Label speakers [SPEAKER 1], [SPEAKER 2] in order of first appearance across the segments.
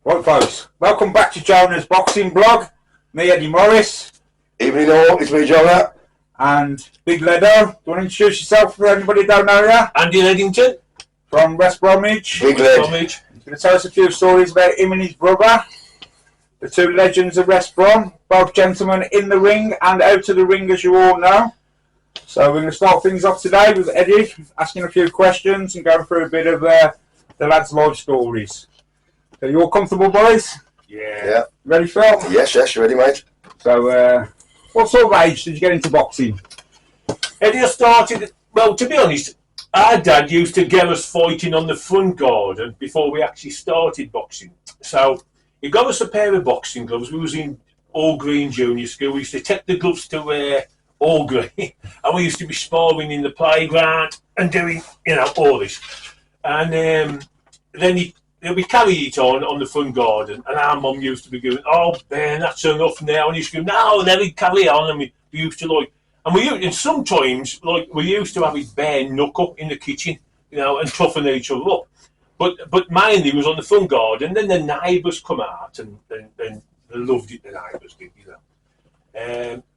[SPEAKER 1] Right, folks, welcome back to Jonah's boxing blog. Me, Eddie Morris.
[SPEAKER 2] Evening all, it's me, Jonah.
[SPEAKER 1] And Big Ledo. Do you want to introduce yourself for anybody who don't know you?
[SPEAKER 3] Andy Ledington.
[SPEAKER 1] From West Bromwich.
[SPEAKER 2] Big Led.
[SPEAKER 1] He's going to tell us a few stories about him and his brother. The two legends of West Brom. Both gentlemen in the ring and out of the ring, as you all know. So we're going to start things off today with Eddie asking a few questions and going through a bit of the lads' life stories. So you all comfortable, boys?
[SPEAKER 2] Yeah.
[SPEAKER 1] Ready, Phil?
[SPEAKER 2] Yes, you ready, mate?
[SPEAKER 1] So, what sort of age did you get into boxing?
[SPEAKER 3] Eddie, I started, well, to be honest, our dad used to get us fighting on the front garden before we actually started boxing. So he got us a pair of boxing gloves. We was in All Green Junior School. We used to take the gloves to All Green, and we used to be sparring in the playground and doing, all this. And then we carried it on the front garden, and our mum used to be going, "Oh, Ben, that's enough now." And he used to go, "No, let me carry on." And we used to and sometimes we used to have his bare knuckle in the kitchen, and toughen each other up. But mainly was on the front garden. Then the neighbours come out, and they loved it. The neighbours did,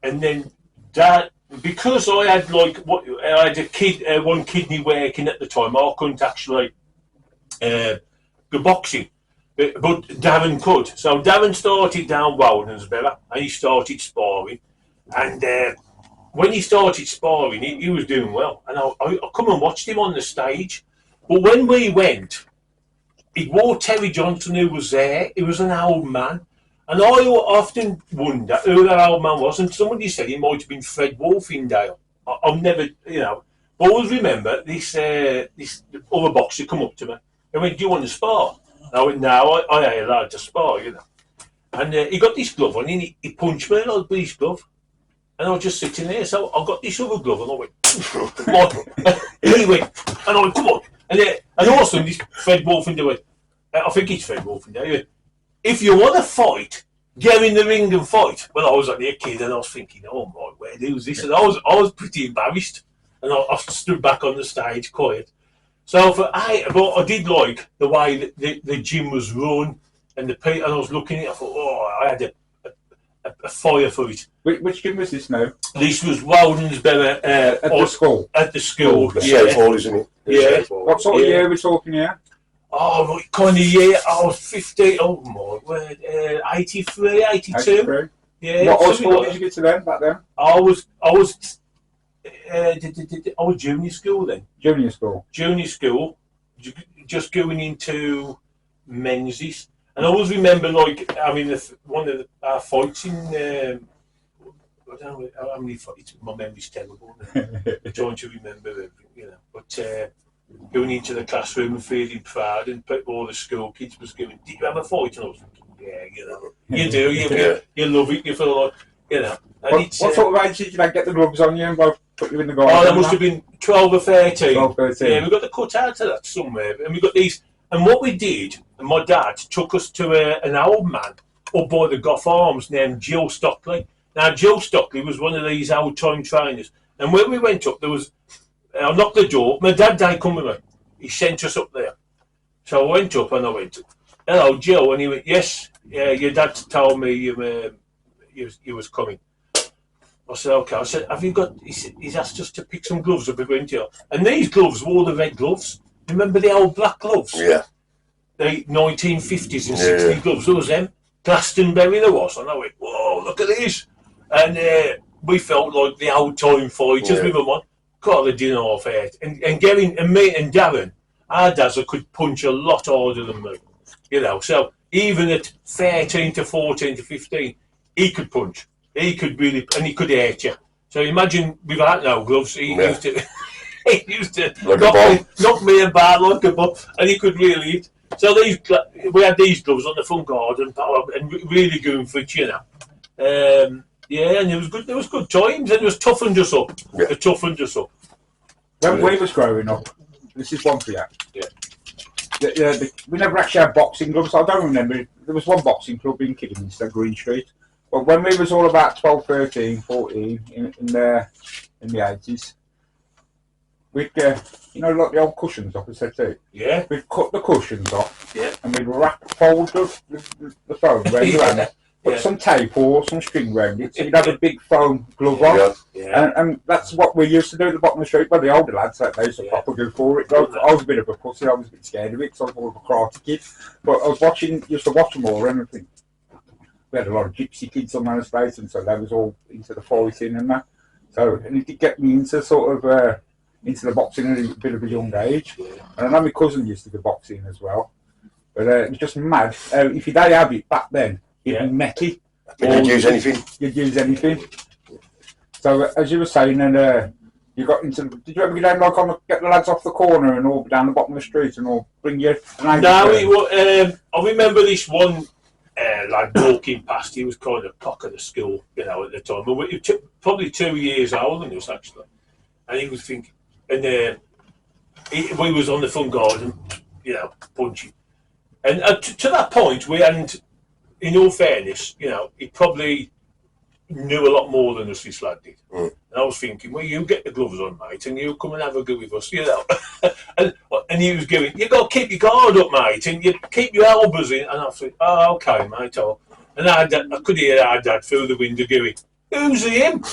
[SPEAKER 3] and then Dad, because I had I had one kidney working at the time, I couldn't actually go boxing, but Darren could. So Darren started down Waldensborough and he started sparring, and when he started sparring he was doing well, and I come and watched him on the stage. But when we went, it wore Terry Johnson, who was there. He was an old man, and I often wonder who that old man was, and somebody said he might have been Fred Wolfendale. I've never, but I always remember this other boxer come up to me. He went, "Do you want to spar?" I went, "No, I ain't allowed to spar, And he got this glove on, and he punched me with this glove. And I was just sitting there, so I got this other glove, and I went, "Come on." And he went, and I went, "Come on." And also this Fred Wolfendale went, I think it's Fred Wolfendale, he went, "If you want to fight, get in the ring and fight." Well, I was only a kid, and I was thinking, "Oh my word, who's this?" And I was pretty embarrassed, and I stood back on the stage quiet. So but I did like the way that the gym was run, and I was looking at it. I thought, I had a fire for it.
[SPEAKER 1] Which gym was this now?
[SPEAKER 3] This was Waldensborough
[SPEAKER 1] at the school.
[SPEAKER 3] At the school,
[SPEAKER 2] South Hall, isn't it?
[SPEAKER 3] Yeah.
[SPEAKER 1] What sort of year are we talking here?
[SPEAKER 3] Oh, what kind of year? I was 50. Oh my word, 83, 82.
[SPEAKER 1] 83.
[SPEAKER 3] Yeah.
[SPEAKER 1] What high school did you get to then? Back then?
[SPEAKER 3] I was junior school then.
[SPEAKER 1] Junior school.
[SPEAKER 3] Junior school, just going into men's. And I always remember, one of our fights in, I don't know how many fights, my memory's terrible. I'm trying to remember everything, But going into the classroom and feeling proud, and all the school kids was going, "Did you have a fight?" And I was thinking, "Yeah, you do, you love it, you feel like, And
[SPEAKER 1] what sort of age did you get the gloves on you and both put you in the garden?
[SPEAKER 3] Oh, that must have been 12 or 13.
[SPEAKER 1] 12, 13.
[SPEAKER 3] Yeah, we got the cut out of that somewhere. And we got these. And what we did, and my dad took us to an old man up by the Gough Arms named Jill Stockley. Now, Jill Stockley was one of these old-time trainers. And when we went up, there was... I knocked the door. My dad didn't come with me. He sent us up there. So I went up and I went, "Hello, Jill." And he went, "Yes, yeah, your dad told me you was coming." I said, "Okay." I said, "Have you got..." He's asked us to pick some gloves up. We went here. And these gloves were all the red gloves. Remember the old black gloves?
[SPEAKER 2] Yeah.
[SPEAKER 3] The 1950s and 60s gloves. There was them. Glastonbury there was. And I went, "Whoa, look at these." And we felt like the old-time fighters with them on. Got the dinner off it. And Gary and me and Darren, our dads could punch a lot harder than me. So even at 13 to 14 to 15, he could punch. He could really, and he could hurt you. So imagine without no gloves, he used to... He used to knock me about like a ball, and he could really hit. So we had these gloves on the front garden and really going for it, and it was good. There was good times, and it was toughened us up.
[SPEAKER 2] Yeah.
[SPEAKER 3] It toughened us up.
[SPEAKER 1] When we was growing up, this is one for you.
[SPEAKER 3] Yeah.
[SPEAKER 1] We never actually had boxing gloves. I don't remember. There was one boxing club in Kidderminster, Green Street. But when we was all about 12, 13, 14 in the 80s, we'd you know, like the old cushions off the settee.
[SPEAKER 3] Yeah.
[SPEAKER 1] We'd cut the cushions off.
[SPEAKER 3] Yeah.
[SPEAKER 1] And we'd fold the foam around your hand. Put some tape or some string around it, so you'd have a big foam glove on.
[SPEAKER 3] Yeah.
[SPEAKER 1] And that's what we used to do at the bottom of the street. Well, the older lads, they used to proper go for it. I was a bit of a pussy, I was a bit scared of it, because I was more of a karate kid. But I used to watch them all, and I think we had a lot of gypsy kids on our estate, and so they was all into the fighting and that. So, and it did get me into sort of, into the boxing at a bit of a young age. And I know my cousin used to do boxing as well. But it was just mad. If you didn't have it back then, you'd be metty.
[SPEAKER 2] You'd use anything.
[SPEAKER 1] You'd use anything. So as you were saying, and you got into. Did you ever get down like get the lads off the corner and all down the bottom of the street and all bring you?
[SPEAKER 3] No, I remember this one lad walking past. He was kind of cock of the school, you know, at the time. But he was probably 2 years older than us actually, and he was thinking, and we was on the front garden, you know, punching, and to that point we hadn't. In all fairness, you know, he probably knew a lot more than us, this lad did. And I was thinking, well, you get the gloves on, mate, and you come and have a go with us, you know. and he was going, you got to keep your guard up, mate, and you keep your elbows in. And I thought, oh, okay, mate. Oh. And I could hear our dad through the window going, who's him?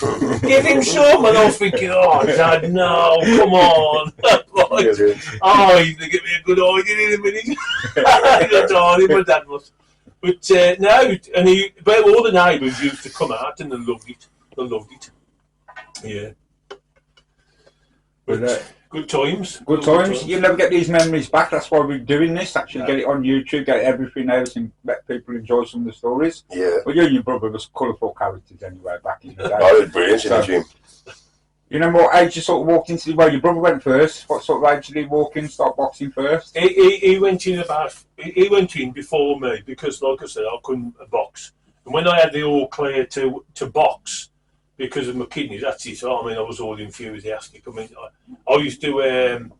[SPEAKER 3] Give him some. And I was thinking, oh, Dad, no, come on. Oh, he's going to give me a good idea in a minute. I told him, my dad must. But no, and all the neighbours used to come out and they loved it. They loved it. Yeah. But good times.
[SPEAKER 1] Good times. You never get these memories back. That's why we're doing this. Actually, get it on YouTube, get everything out, and let people enjoy some of the stories.
[SPEAKER 2] Yeah.
[SPEAKER 1] Well, you and your brother was colourful characters anyway back in the day.
[SPEAKER 2] I was brilliant in the gym.
[SPEAKER 1] You know what age you sort of walked into? Well, your brother went first. What sort of age did he walk in, start boxing first?
[SPEAKER 3] He went in he went in before me because, like I said, I couldn't box. And when I had the all clear to box because of my kidneys, that's it. I mean, I was all enthusiastic. I mean, I used to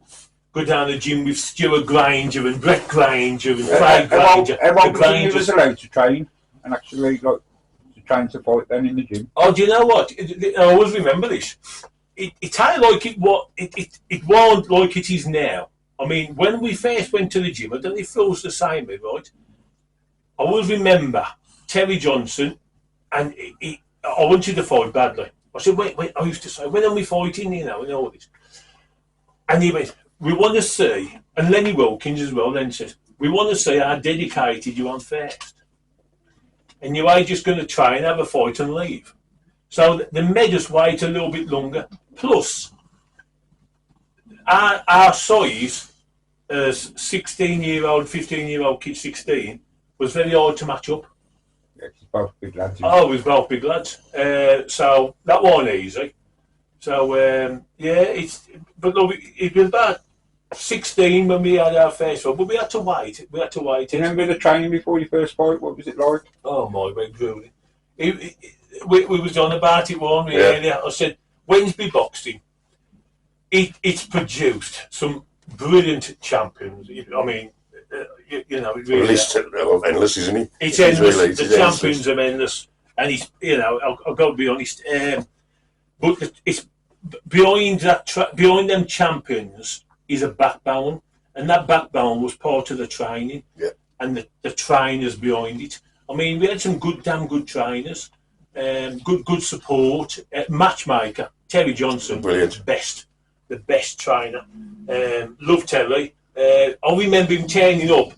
[SPEAKER 3] go down the gym with Stuart Granger and Brett Granger and Craig Granger.
[SPEAKER 1] Everyone was allowed to train and actually like to train to fight then in the gym.
[SPEAKER 3] Oh, do you know what? I always remember this. It ain't like it wasn't like it is now. I mean, when we first went to the gym, I don't know if it was the same, right? I always remember Terry Johnson, and I wanted to fight badly. I said, wait, I used to say, when are we fighting, you know, and all this. And he went, we want to see, and Lenny Wilkins as well then says, we want to see how dedicated you are first. And you ain't just going to try and have a fight and leave. So they made us wait a little bit longer. Plus, our size as 16-year-old, 15-year-old kid, 16, was very hard to match up.
[SPEAKER 1] Yeah, both big lads.
[SPEAKER 3] Oh, we was both big lads. So that wasn't easy. So, but look, it was about 16 when we had our first one, but we had to wait. Do you
[SPEAKER 1] remember the training before your first fight? What was it like?
[SPEAKER 3] Oh my, we grueling. We was on about it, weren't we? Earlier. I said, Wednesbury boxing, it's produced some brilliant champions. I mean, you know, it really
[SPEAKER 2] endless, isn't it?
[SPEAKER 3] It's endless. Really, the champions are endless, and it's, you know, I've got to be honest. But it's behind them champions is a backbone, and that backbone was part of the training, and the trainers behind it. I mean, we had some damn good trainers. Good support. Matchmaker Terry Johnson,
[SPEAKER 2] brilliant,
[SPEAKER 3] the best trainer. Love Terry. I remember him turning up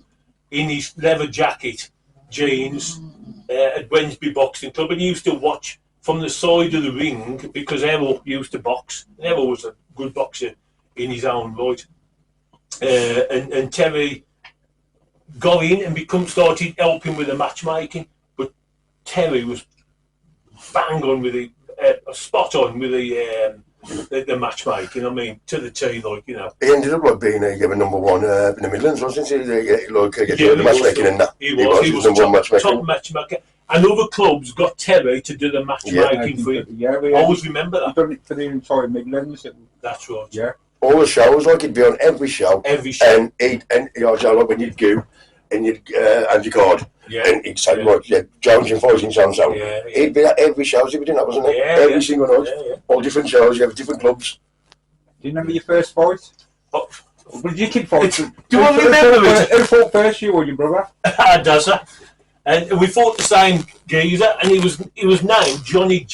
[SPEAKER 3] in his leather jacket, jeans, at Wednesbury Boxing Club, and he used to watch from the side of the ring because Errol used to box. And Errol was a good boxer in his own right. And Terry got in and started helping with the matchmaking, but Terry was bang on with the spot on with the matchmaking. I mean, to the T, like, you know.
[SPEAKER 2] He ended up like being number one in the Midlands, wasn't he? The matchmaking and that.
[SPEAKER 3] He was number one top matchmaker. And other clubs got Terry to do the matchmaking for him.
[SPEAKER 1] Yeah,
[SPEAKER 3] I always remember that.
[SPEAKER 1] He's done it for the entire Midlands.
[SPEAKER 3] That's right.
[SPEAKER 1] Yeah.
[SPEAKER 2] All the shows, like he'd be on every show. And you know, like when you'd go and you'd hand your card.
[SPEAKER 3] Yeah.
[SPEAKER 2] And he'd say, Jones and fighting so.
[SPEAKER 3] Yeah.
[SPEAKER 2] He'd be at every show, he was doing that, wasn't he?
[SPEAKER 3] Yeah,
[SPEAKER 2] every single night.
[SPEAKER 3] Yeah.
[SPEAKER 2] All different shows, you have different clubs.
[SPEAKER 1] you remember your first fight?
[SPEAKER 3] Oh,
[SPEAKER 1] What did you kid fight?
[SPEAKER 3] Do I remember it?
[SPEAKER 1] Who fought first, you or your brother?
[SPEAKER 3] Does that? And we fought the same geezer, and he was named Johnny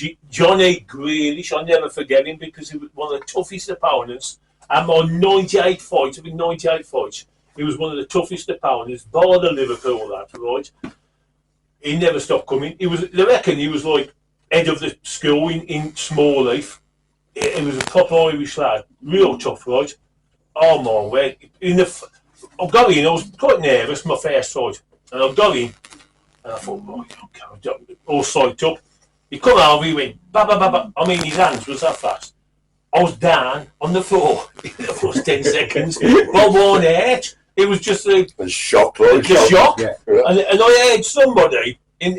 [SPEAKER 3] Grealish. I'll never forget him because he was one of the toughest opponents. And on 98 fights, I think 98 fights, he was one of the toughest opponents. Bar the Liverpool, that right. He never stopped coming. They reckon he was like head of the school in Smallleaf. He was a proper Irish lad, real tough, right? Oh my word! I got in. I was quite nervous. My first fight, and I got in. And I thought, right, okay, all psyched up. He come over, he went, ba ba ba ba. I mean, his hands was that fast. I was down on the floor in the first 10 seconds. But one hurt. It was just a
[SPEAKER 2] shock.
[SPEAKER 3] Shock.
[SPEAKER 1] Yeah.
[SPEAKER 3] And I heard somebody in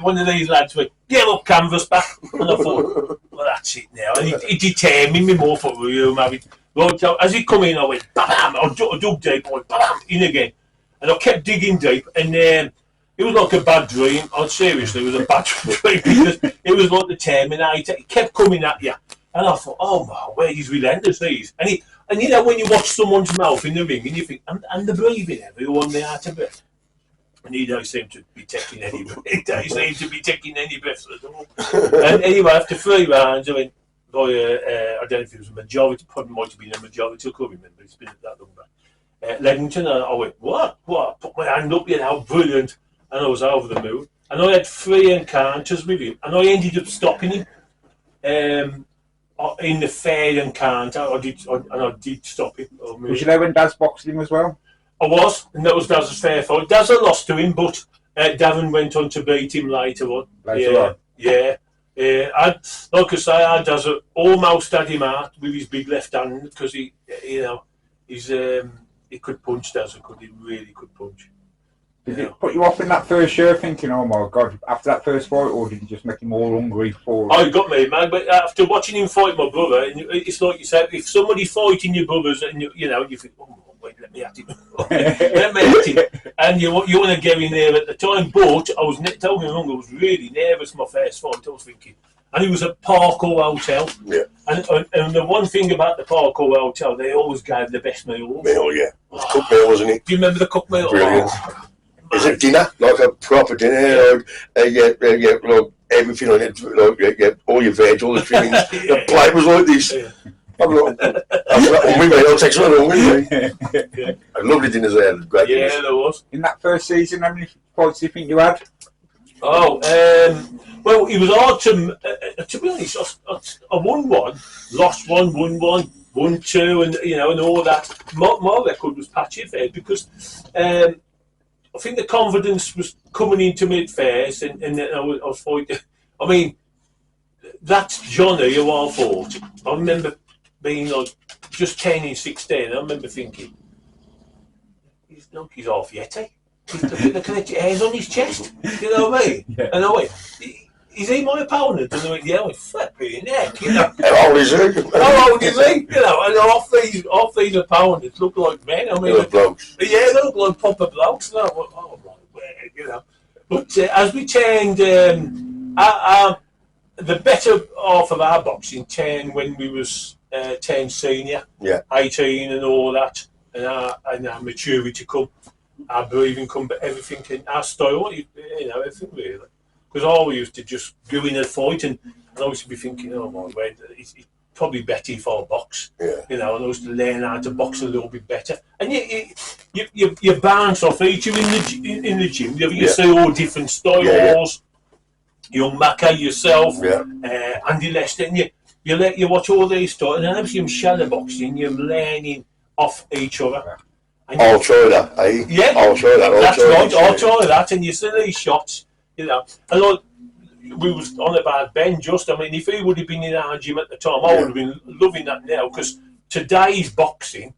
[SPEAKER 3] one of these lads went, get up, canvas back. And I thought, well, that's it now. And he determined me more for real, maybe. Right, so as he come in, I went, bam, I dug deep, I went, bam, in again. And I kept digging deep, and it was like a bad dream. Seriously, it was a bad dream because it was like the Terminator. He kept coming at you. And I thought, oh my word, he's relentless, these. And you know, when you watch someone's mouth in the ring and you think, and they're breathing everyone, they out of breath. And he don't seem to be taking any breath. He don't seem to be taking any breaths at all. And anyway, after 3 rounds, I went, I don't know if it was a majority, probably might have been a majority, I can't remember, it's been that long back. Ledington, and I went, what? I put my hand up, you know, brilliant. And I was over the moon. And I had 3 encounters with him. And I ended up stopping him in the fair encounter. I did stop him.
[SPEAKER 1] Was you there when Daz boxed him as well?
[SPEAKER 3] I was, and that was Daz's fair fight. Daz I lost to him, but Davin went on to beat him later on. Yeah. Like I say, Daz almost had him out with his big left hand because he could punch. Daz he really could punch.
[SPEAKER 1] Did it put you off in that first year thinking, oh my God, after that first fight, or did you just make him all hungry for it?
[SPEAKER 3] Oh, he got me, man. But after watching him fight my brother, and it's like you said, if somebody fighting your brothers and you think, oh, wait, let me at him. Let me at him. And you want to get in there at the time. But I was, tell me wrong, I was really nervous my first fight. I was thinking, and it was at Parkour Hotel.
[SPEAKER 2] Yeah.
[SPEAKER 3] And the one thing about the Parkour Hotel, they always gave the best meals.
[SPEAKER 2] Meal, yeah. It was cooked meal, wasn't it?
[SPEAKER 3] Do you remember the cooked meal?
[SPEAKER 2] Brilliant. Is it dinner? Like a proper dinner? Like, like everything on it, like, all your veg, all the trimmings. The plate was like this.
[SPEAKER 3] Yeah.
[SPEAKER 2] I'll take some along with me. Lovely dinners there. Great dinners.
[SPEAKER 3] Yeah, there was.
[SPEAKER 1] In that first season, how many fights do you think you had?
[SPEAKER 3] Oh, well, it was hard to be honest. I won one, lost one, won one, won two, and and all that. My record was patchy there because I think the confidence was coming into me at first, and I was fighting. I mean, that's Johnny who I fought. I remember being like just 10 and 16. I remember thinking, he's half Yeti. Look at the hairs on his chest. You know what I mean? Yeah. And I went, is he my opponent? And I went, yeah, I went, flipping heck,
[SPEAKER 2] How old is he?
[SPEAKER 3] How old is he? And half these opponents look like men. I mean,
[SPEAKER 2] blokes.
[SPEAKER 3] Yeah, they look like proper blokes. And I went, oh, right, But as we turned, the better half of our boxing turned when we was turned senior, 18 and all that, and our maturity come, our breathing come, but everything, our style, everything really. Because I always used to just go in a fight and I used to be thinking, oh my word, it's probably better if I box. Yeah. And I used to learn how to box a little bit better. And you bounce off each other in the gym. You see all different styles. Yeah. Young Macca, yourself, Andy Ledington, and you watch all these styles, and then obviously in shadow boxing, you're learning off each other. And
[SPEAKER 2] I'll try that, eh?
[SPEAKER 3] Yeah,
[SPEAKER 2] I'll try that.
[SPEAKER 3] That's right, I'll try that, and you see these shots, and like, we was on about Ben Just. I mean, if he would have been in our gym at the time, I would have been loving that now, because today's boxing,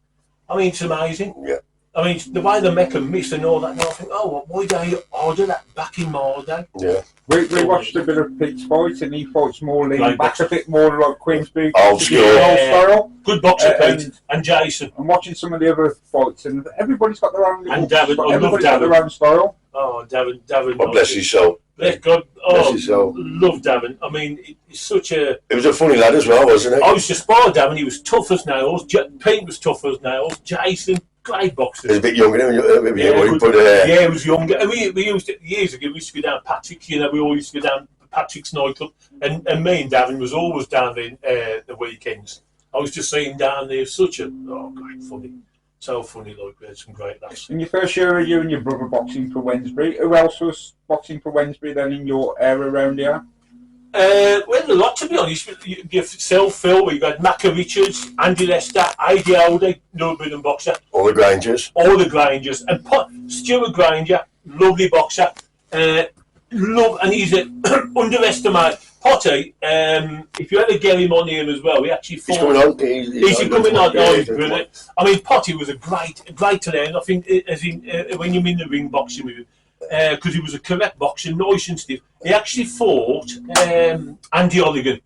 [SPEAKER 3] I mean, it's amazing. Yeah. I mean, the way they make them miss and all that, and I think, oh, why don't you order that back in my day?
[SPEAKER 2] Yeah.
[SPEAKER 1] We watched a bit of Pete's fight, and he fights more lean back, a bit more like Queensbury.
[SPEAKER 2] Old school.
[SPEAKER 3] Style. Good boxer, Pete, and Jason.
[SPEAKER 1] And watching some of the other fights, and everybody's got their own.
[SPEAKER 3] And David,
[SPEAKER 1] everybody's got their own style.
[SPEAKER 3] Oh, Davin.
[SPEAKER 2] God bless his soul.
[SPEAKER 3] Bless God.
[SPEAKER 2] Bless
[SPEAKER 3] Oh,
[SPEAKER 2] his soul.
[SPEAKER 3] love Davin. I mean, he's such a.
[SPEAKER 2] He was a funny lad as well, wasn't he?
[SPEAKER 3] I used to spar Davin. He was tough as nails. Pete was tough as nails. Jason, great boxers.
[SPEAKER 2] He was a bit younger than him, but
[SPEAKER 3] yeah, he was younger. And we used to, years ago, we used to go down Patrick's. You know, we always used to go down Patrick's nightclub. And me and Davin was always down there the weekends. I was just seeing down there, great funny. So funny, like, we had some great lads.
[SPEAKER 1] In your first year, you and your brother boxing for Wednesbury. Who else was boxing for Wednesbury then in your area around here?
[SPEAKER 3] Well, a lot, to be honest. Yourself, Phil, we got Macca Richards, Andy Lester, Adi Aldi, Newbridden boxer.
[SPEAKER 2] all the Grangers.
[SPEAKER 3] And Stuart Granger, lovely boxer. And he's an underestimated. Potty, if you ever get him on here as well, he actually fought.
[SPEAKER 2] He's coming on.
[SPEAKER 3] He's coming on. Oh, he's brilliant. I mean, Potty was a great to learn. I think, as in when you're in the ring boxing with him, because he was a correct boxer, nice and stiff. He actually fought Andy Ledington,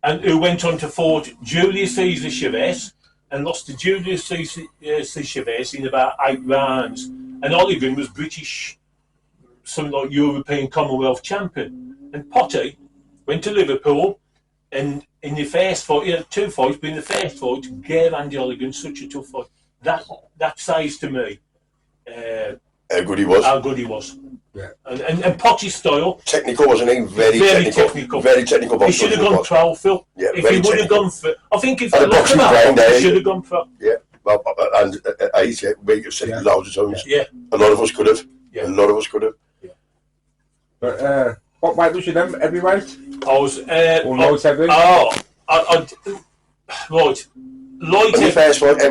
[SPEAKER 3] and who went on to fought Julius Caesar Chavez, and lost to Julius Caesar Chavez in about 8 rounds. And Ledington was British, something like European Commonwealth champion. And Potty went to Liverpool, and in the first fight, he had 2 fights, but in the first fight, gave Andy Ledington such a tough fight. That says to me
[SPEAKER 2] how good he was.
[SPEAKER 3] How good he was.
[SPEAKER 1] Yeah.
[SPEAKER 3] And Potty's style.
[SPEAKER 2] Technical, wasn't he? Very technical. Very technical boxer.
[SPEAKER 3] He should have gone pro, Phil.
[SPEAKER 2] Yeah,
[SPEAKER 3] if he would have gone for, I think if he
[SPEAKER 2] boxing ground,
[SPEAKER 3] he should have gone pro.
[SPEAKER 2] Yeah. Well, and we have said it loads of times.
[SPEAKER 3] Yeah.
[SPEAKER 2] A lot of us could have.
[SPEAKER 3] Yeah.
[SPEAKER 2] A lot of us could have.
[SPEAKER 3] Yeah.
[SPEAKER 1] But what weight was you then? Heavyweight?
[SPEAKER 3] I was.
[SPEAKER 1] Or light heavy?
[SPEAKER 3] Right. Light
[SPEAKER 2] When your first fight,
[SPEAKER 3] my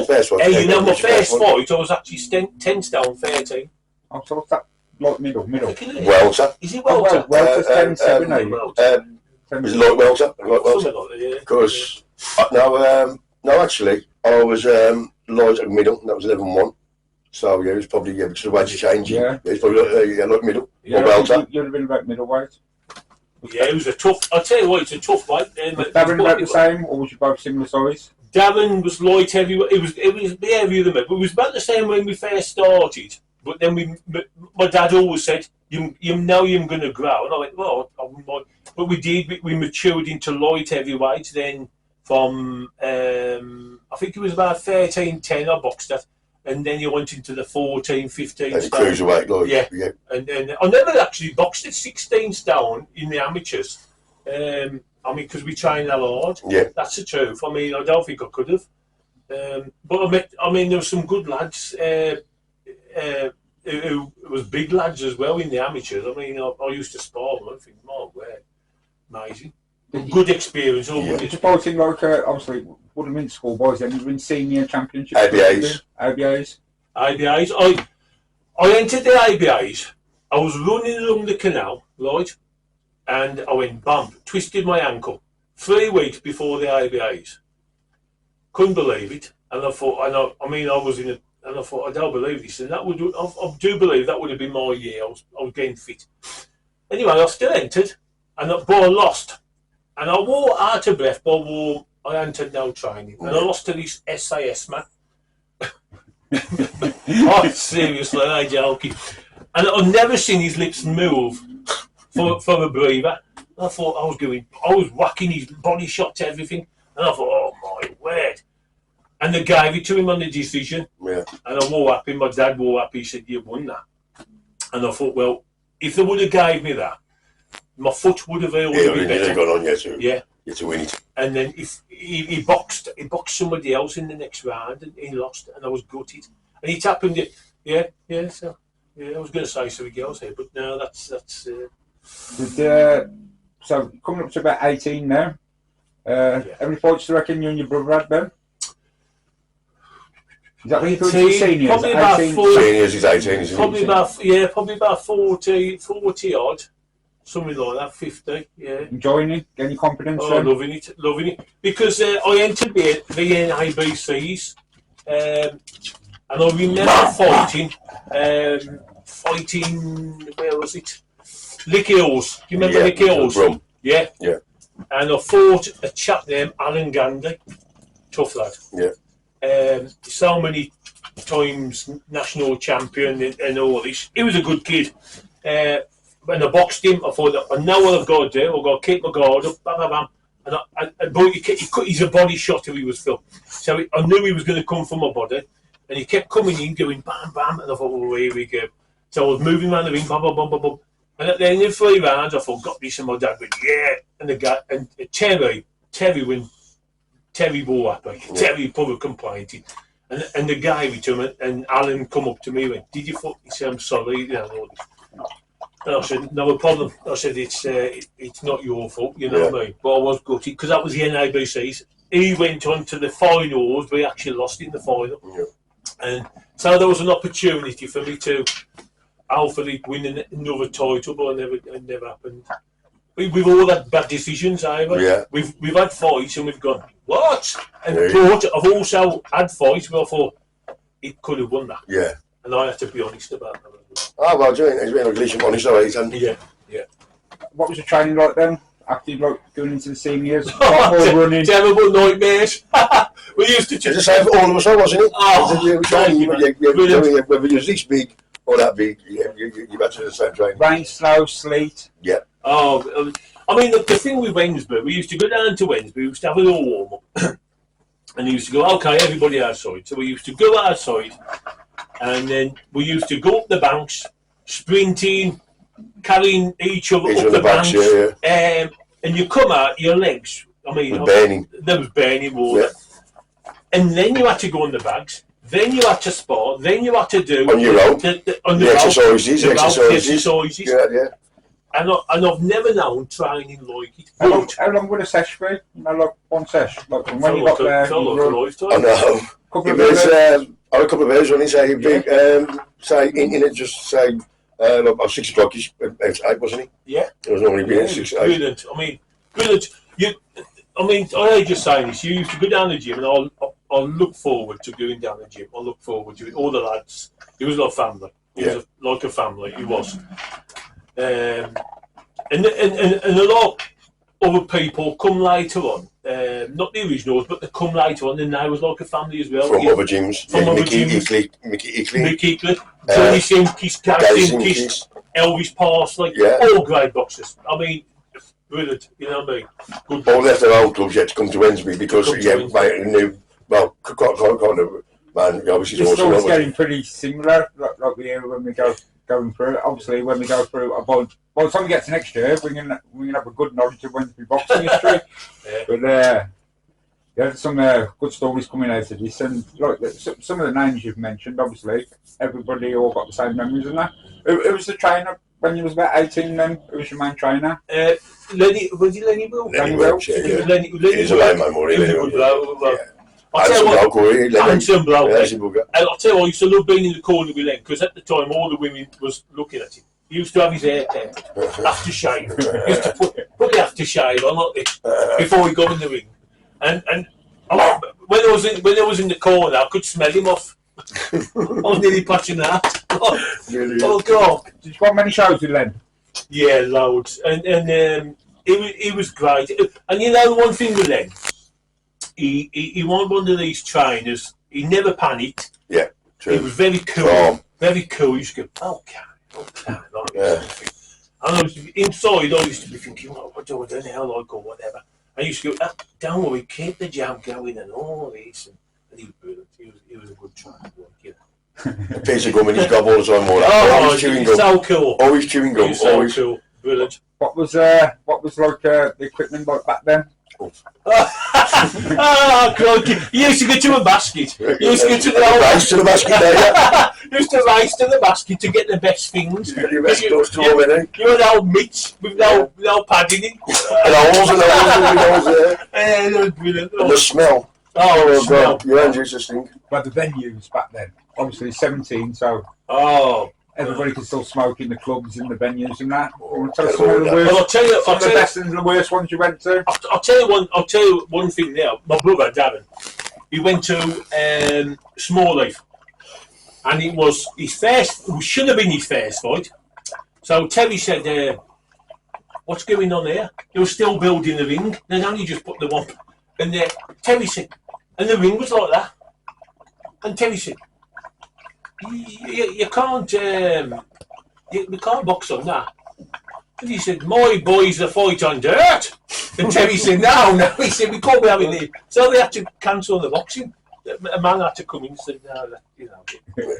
[SPEAKER 3] first fight, I was actually 10 stone 13.
[SPEAKER 1] Oh, so what's that? Like middle.
[SPEAKER 2] welter.
[SPEAKER 3] Is it welter?
[SPEAKER 1] Welter's 10, 7, 8.
[SPEAKER 2] It was light welter.
[SPEAKER 3] Something like that, yeah.
[SPEAKER 2] Because no, actually, I was light and middle. And that was 11-1. So yeah, it was probably because the weight change.
[SPEAKER 1] Yeah,
[SPEAKER 2] it's probably like middle.
[SPEAKER 1] Yeah,
[SPEAKER 2] or welter.
[SPEAKER 1] You'd have been about middleweight.
[SPEAKER 3] Yeah, it was a tough. I'll tell you what, it's a tough weight.
[SPEAKER 1] Was Darren about the same, or was you both similar size?
[SPEAKER 3] Darren was light heavy. It was heavier than me, but it was about the same when we first started. But then my dad always said, "You know you're going to grow," and I went, "Well, I wouldn't mind." But we did. We matured into light heavyweight. Then from I think it was about 13-10 I boxed at. And then you went into the 14, 15
[SPEAKER 2] and
[SPEAKER 3] stone.
[SPEAKER 2] Cruiserweight, like,
[SPEAKER 3] yeah. And I never actually boxed at 16 stone in the amateurs. I mean, because we trained a lot.
[SPEAKER 2] Yeah.
[SPEAKER 3] That's the truth. I mean, I don't think I could have. But there were some good lads who was big lads as well in the amateurs. I mean, I used to spar them. I think, my word, amazing. Good experience.
[SPEAKER 1] Did you both in like obviously wouldn't have been schoolboys then? You've been senior championships.
[SPEAKER 2] ABAs.
[SPEAKER 3] I entered the ABAs. I was running along the canal, right, and I went bump, twisted my ankle 3 weeks before the ABAs. Couldn't believe it, and I thought, I was in and I thought, I don't believe this, and I do believe that would have been my year. I was getting fit. Anyway, I still entered, but I lost. And I wore out of breath, but I entered no training. And I lost to this SAS man. Oh, seriously, I ain't joking. And I've never seen his lips move for a breather. I thought I was whacking his body shot to everything. And I thought, oh my word. And they gave it to him on the decision.
[SPEAKER 2] Yeah.
[SPEAKER 3] And I wore up him, my dad wore up, he said, you won that. And I thought, well, if they would have gave me that, my foot would have been better.
[SPEAKER 2] Gone on,
[SPEAKER 3] yeah.
[SPEAKER 2] You to win it.
[SPEAKER 3] And then if he boxed somebody else in the next round and he lost, and I was gutted. And he happened, I was going to say something else here, but no, that's.
[SPEAKER 1] So coming up to about 18 now. How many fights do you reckon you and your brother had then? Is that when you thought you were seniors?
[SPEAKER 3] Probably about
[SPEAKER 2] 40. Seniors is 18, isn't it?
[SPEAKER 3] Probably about 40 odd. Something like that, 50, yeah.
[SPEAKER 1] Enjoying it? Getting confidence?
[SPEAKER 3] Oh, loving it. Because I entered the NABCs, and I remember fighting, where was it? Lick Hills. Do you remember Lick Hills? Yeah.
[SPEAKER 2] Yeah.
[SPEAKER 3] And I fought a chap named Alan Gandy. Tough lad.
[SPEAKER 2] Yeah.
[SPEAKER 3] So many times national champion and all this. He was a good kid. When I boxed him, I thought, I know what I've got to do. I've got to keep my guard up, bam, bam, bam. But he's a body shotter, he was Phil. So I knew he was going to come from my body. And he kept coming in, doing bam, bam. And I thought, oh, here we go. So I was moving around the ring, bam, bam, bam, bam, bam. And at the end of 3 rounds, I thought, got this. And my dad went, yeah. And the guy, and Terry bore up, like, Terry probably complained. And the guy returned, and Alan come up to me and went, did you fuck? He said, I'm sorry, you know, all this. And I said, no problem. I said, it's not your fault, you know what I mean? But I was gutted, because that was the NABC's. He went on to the finals, we actually lost in the final. Yeah. And so there was an opportunity for me to hopefully win another title, but it never happened. We've all had bad decisions, either. Yeah. We've had fights and we've gone, what? And but I've also had fights where I thought, it could have won that. Yeah. And I have to be honest about that.
[SPEAKER 2] Oh, well, Johnny, he's been honest, all right, and
[SPEAKER 3] yeah.
[SPEAKER 1] What was the training like then? After you going into the seniors? Running?
[SPEAKER 3] Terrible nightmares. We used to
[SPEAKER 2] just... It's the same for all of us, wasn't it? Whether you're this big or that big, you've had to do the same training.
[SPEAKER 1] Rain, snow, sleet.
[SPEAKER 2] Yeah.
[SPEAKER 3] Oh, I mean, the thing with Wednesbury, we used to go down to Wednesbury, we used to have a little warm-up. And he used to go, okay, everybody outside. So we used to go outside, and then we used to go up the banks, sprinting, carrying each other up the banks. Yeah. And you come out, your legs, I mean, there was burning water. Yeah. And then you had to go on the bags, then you had to spar, then you had to do...
[SPEAKER 2] On your own. The exercises. Yeah.
[SPEAKER 3] And I've never known training like it.
[SPEAKER 1] How long would a sesh be? You know, like one sesh? Like from when you got there, you run...
[SPEAKER 2] I know. A couple of hours running, say, big, say, in it, just say, about 6 o'clock, outside, wasn't he?
[SPEAKER 3] Yeah.
[SPEAKER 2] It was normally being 6 8.
[SPEAKER 3] Brilliant. I mean, brilliant. I heard you saying this. You used to go down the gym, and I'll look forward to going down the gym. I look forward to it. All the lads. It was like family. It was like a family. It was. And a lot of other people come later on. Not the originals, but they come later on, and now it was like a family as well.
[SPEAKER 2] From other gyms.
[SPEAKER 3] From other
[SPEAKER 2] gyms. Mickey Eakley.
[SPEAKER 3] Johnny Simkis, Gary Simkis, Elvis Parsley. Yeah. All great boxers. I mean, brilliant. You know what I mean? Good.
[SPEAKER 2] All left their old clubs yet to come to Wednesbury because, well, kind of, man, obviously
[SPEAKER 1] it's always getting pretty similar, like we hear when we going through. Obviously, when we go through, by the time we get to next year, we can have a good knowledge of Wednesbury boxing history. But there's some good stories coming out of this, and like some of the names you've mentioned, obviously, everybody all got the same memories and that. Who was the trainer when you was about 18 then? Who was your main trainer?
[SPEAKER 3] Lenny Will?
[SPEAKER 2] Lenny Welch, yeah.
[SPEAKER 3] Lenny
[SPEAKER 2] He's a lame man, more
[SPEAKER 3] handsome bloke. And I'll tell you, I used to love being in the corner with Len, because at the time all the women was looking at him. He used to have his hair down, aftershave. He used to put the aftershave on like this before he got in the ring. And when I was in the corner, I could smell him off. I was nearly patching that. Oh God!
[SPEAKER 1] Did you go on many shows with Len?
[SPEAKER 3] Yeah, loads. And he was great. And you know one thing with Len, he wasn't one of these trainers. He never panicked.
[SPEAKER 2] Yeah, true.
[SPEAKER 3] He was very cool. Very cool. He used to go, okay. And I was inside. I used to be thinking, what do I do now, like, or whatever. I used to go, don't worry, keep the jab going and all this. And he was brilliant. He was a good trainer. You know.
[SPEAKER 2] A piece of gum in his gob all the time.
[SPEAKER 3] Always chewing gum. So cool.
[SPEAKER 2] Always chewing gum.
[SPEAKER 3] So cool. Brilliant.
[SPEAKER 1] What was like the equipment like back then?
[SPEAKER 3] Oh, God. You used to go to a basket. You used to go to the
[SPEAKER 2] race to the basket there.
[SPEAKER 3] You used to race to the basket to get the best things.
[SPEAKER 2] You had
[SPEAKER 3] old mitts with no padding in.
[SPEAKER 2] And holes there.
[SPEAKER 3] That was brilliant.
[SPEAKER 2] And the smell.
[SPEAKER 3] Oh, God.
[SPEAKER 2] Your hands used to stink.
[SPEAKER 1] But the venues back then, obviously 17, so everybody could still smoke in the clubs, in the venues and that. Tell us some of the worst, the best and the worst ones you went to.
[SPEAKER 3] I'll tell you one thing now. My brother Darren, he went to Small Leaf, and it was his first. It should have been his first fight. So Terry said, "What's going on here?" They were still building the ring. They only just put the one. And Terry said, and the ring was like that. And Terry said, you can't you can't box on that. And he said, my boys the fight on dirt. And Terry said, no, he said, we can't be having it. So they had to cancel the boxing. A man had to come in and said, no, I don't know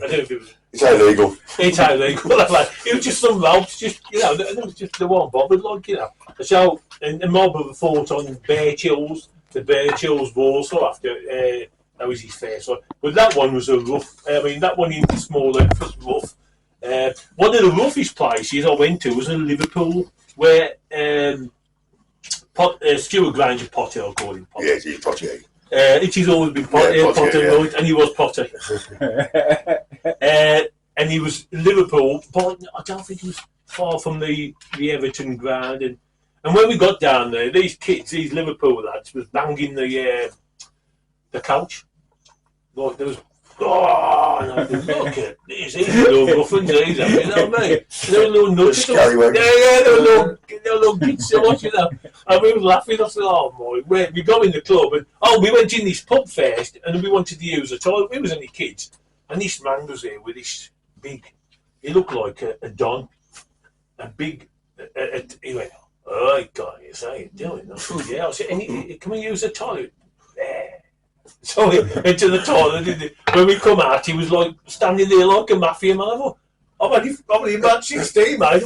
[SPEAKER 3] if it was...
[SPEAKER 2] It's illegal.
[SPEAKER 3] It's illegal. It was just some ropes, they weren't bothered, So, and my brother fought on Bear Chills, the Bear Chills Warsaw after, that was his first one. But that one was a rough, that one in the small length was rough. One of the roughest places I went to was in Liverpool, where Stuart Granger, Potter, I'll call him Potter.
[SPEAKER 2] Yeah, he's Potter.
[SPEAKER 3] It has always been Potter, right, and he was Potter. And he was Liverpool, but I don't think he was far from the Everton ground. And when we got down there, these kids, these Liverpool lads, was banging the couch. Like there was, and I said, look at these little ruffins, you know what I mean? They were little nuts. They were little kids so much, And we were laughing. I said, oh my, we go in the club and we went in this pub first and we wanted to use a toilet. We was only kids. And this man was there with this big, he looked like a don, a big, he went, oh guys, how you doing? I said, yeah. I said, can we use the toilet? Yeah. So we went to the toilet. When we come out, he was like standing there like a mafia man. I'm only about 16, mate.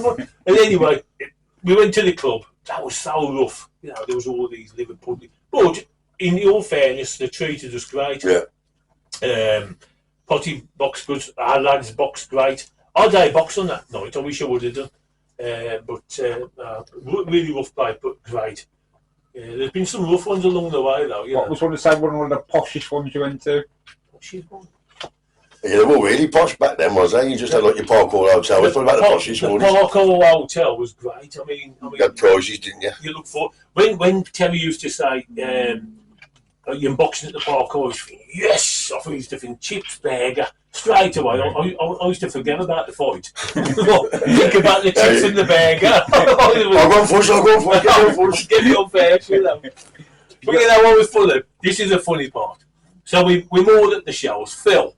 [SPEAKER 3] And anyway, we went to the club. That was so rough. There was all these Liverpool. But in all fairness, they treated us great.
[SPEAKER 2] Yeah.
[SPEAKER 3] Potty boxed good. Our lads boxed great. I boxed on that night. I wish I would have done. But really rough play, but great. There's been some rough ones along the way, though.
[SPEAKER 1] What was one of the poshest ones you went to?
[SPEAKER 3] Poshest one?
[SPEAKER 2] Yeah, they were really posh back then, was they? You just had like your parkour hotel. What about the poshest
[SPEAKER 3] ones?
[SPEAKER 2] The
[SPEAKER 3] parkour hotel was great. You
[SPEAKER 2] had prizes, didn't you?
[SPEAKER 3] You look for when Terry used to say, you're unboxing at the parkour, I was thinking, yes! I used to think chips, burger. Straight away, I used to forget about the fight. Think about the chips and the burger.
[SPEAKER 2] I'll go first.
[SPEAKER 3] Get it up first, But what was funny? This is a funny part. So we moored at the shells. Phil,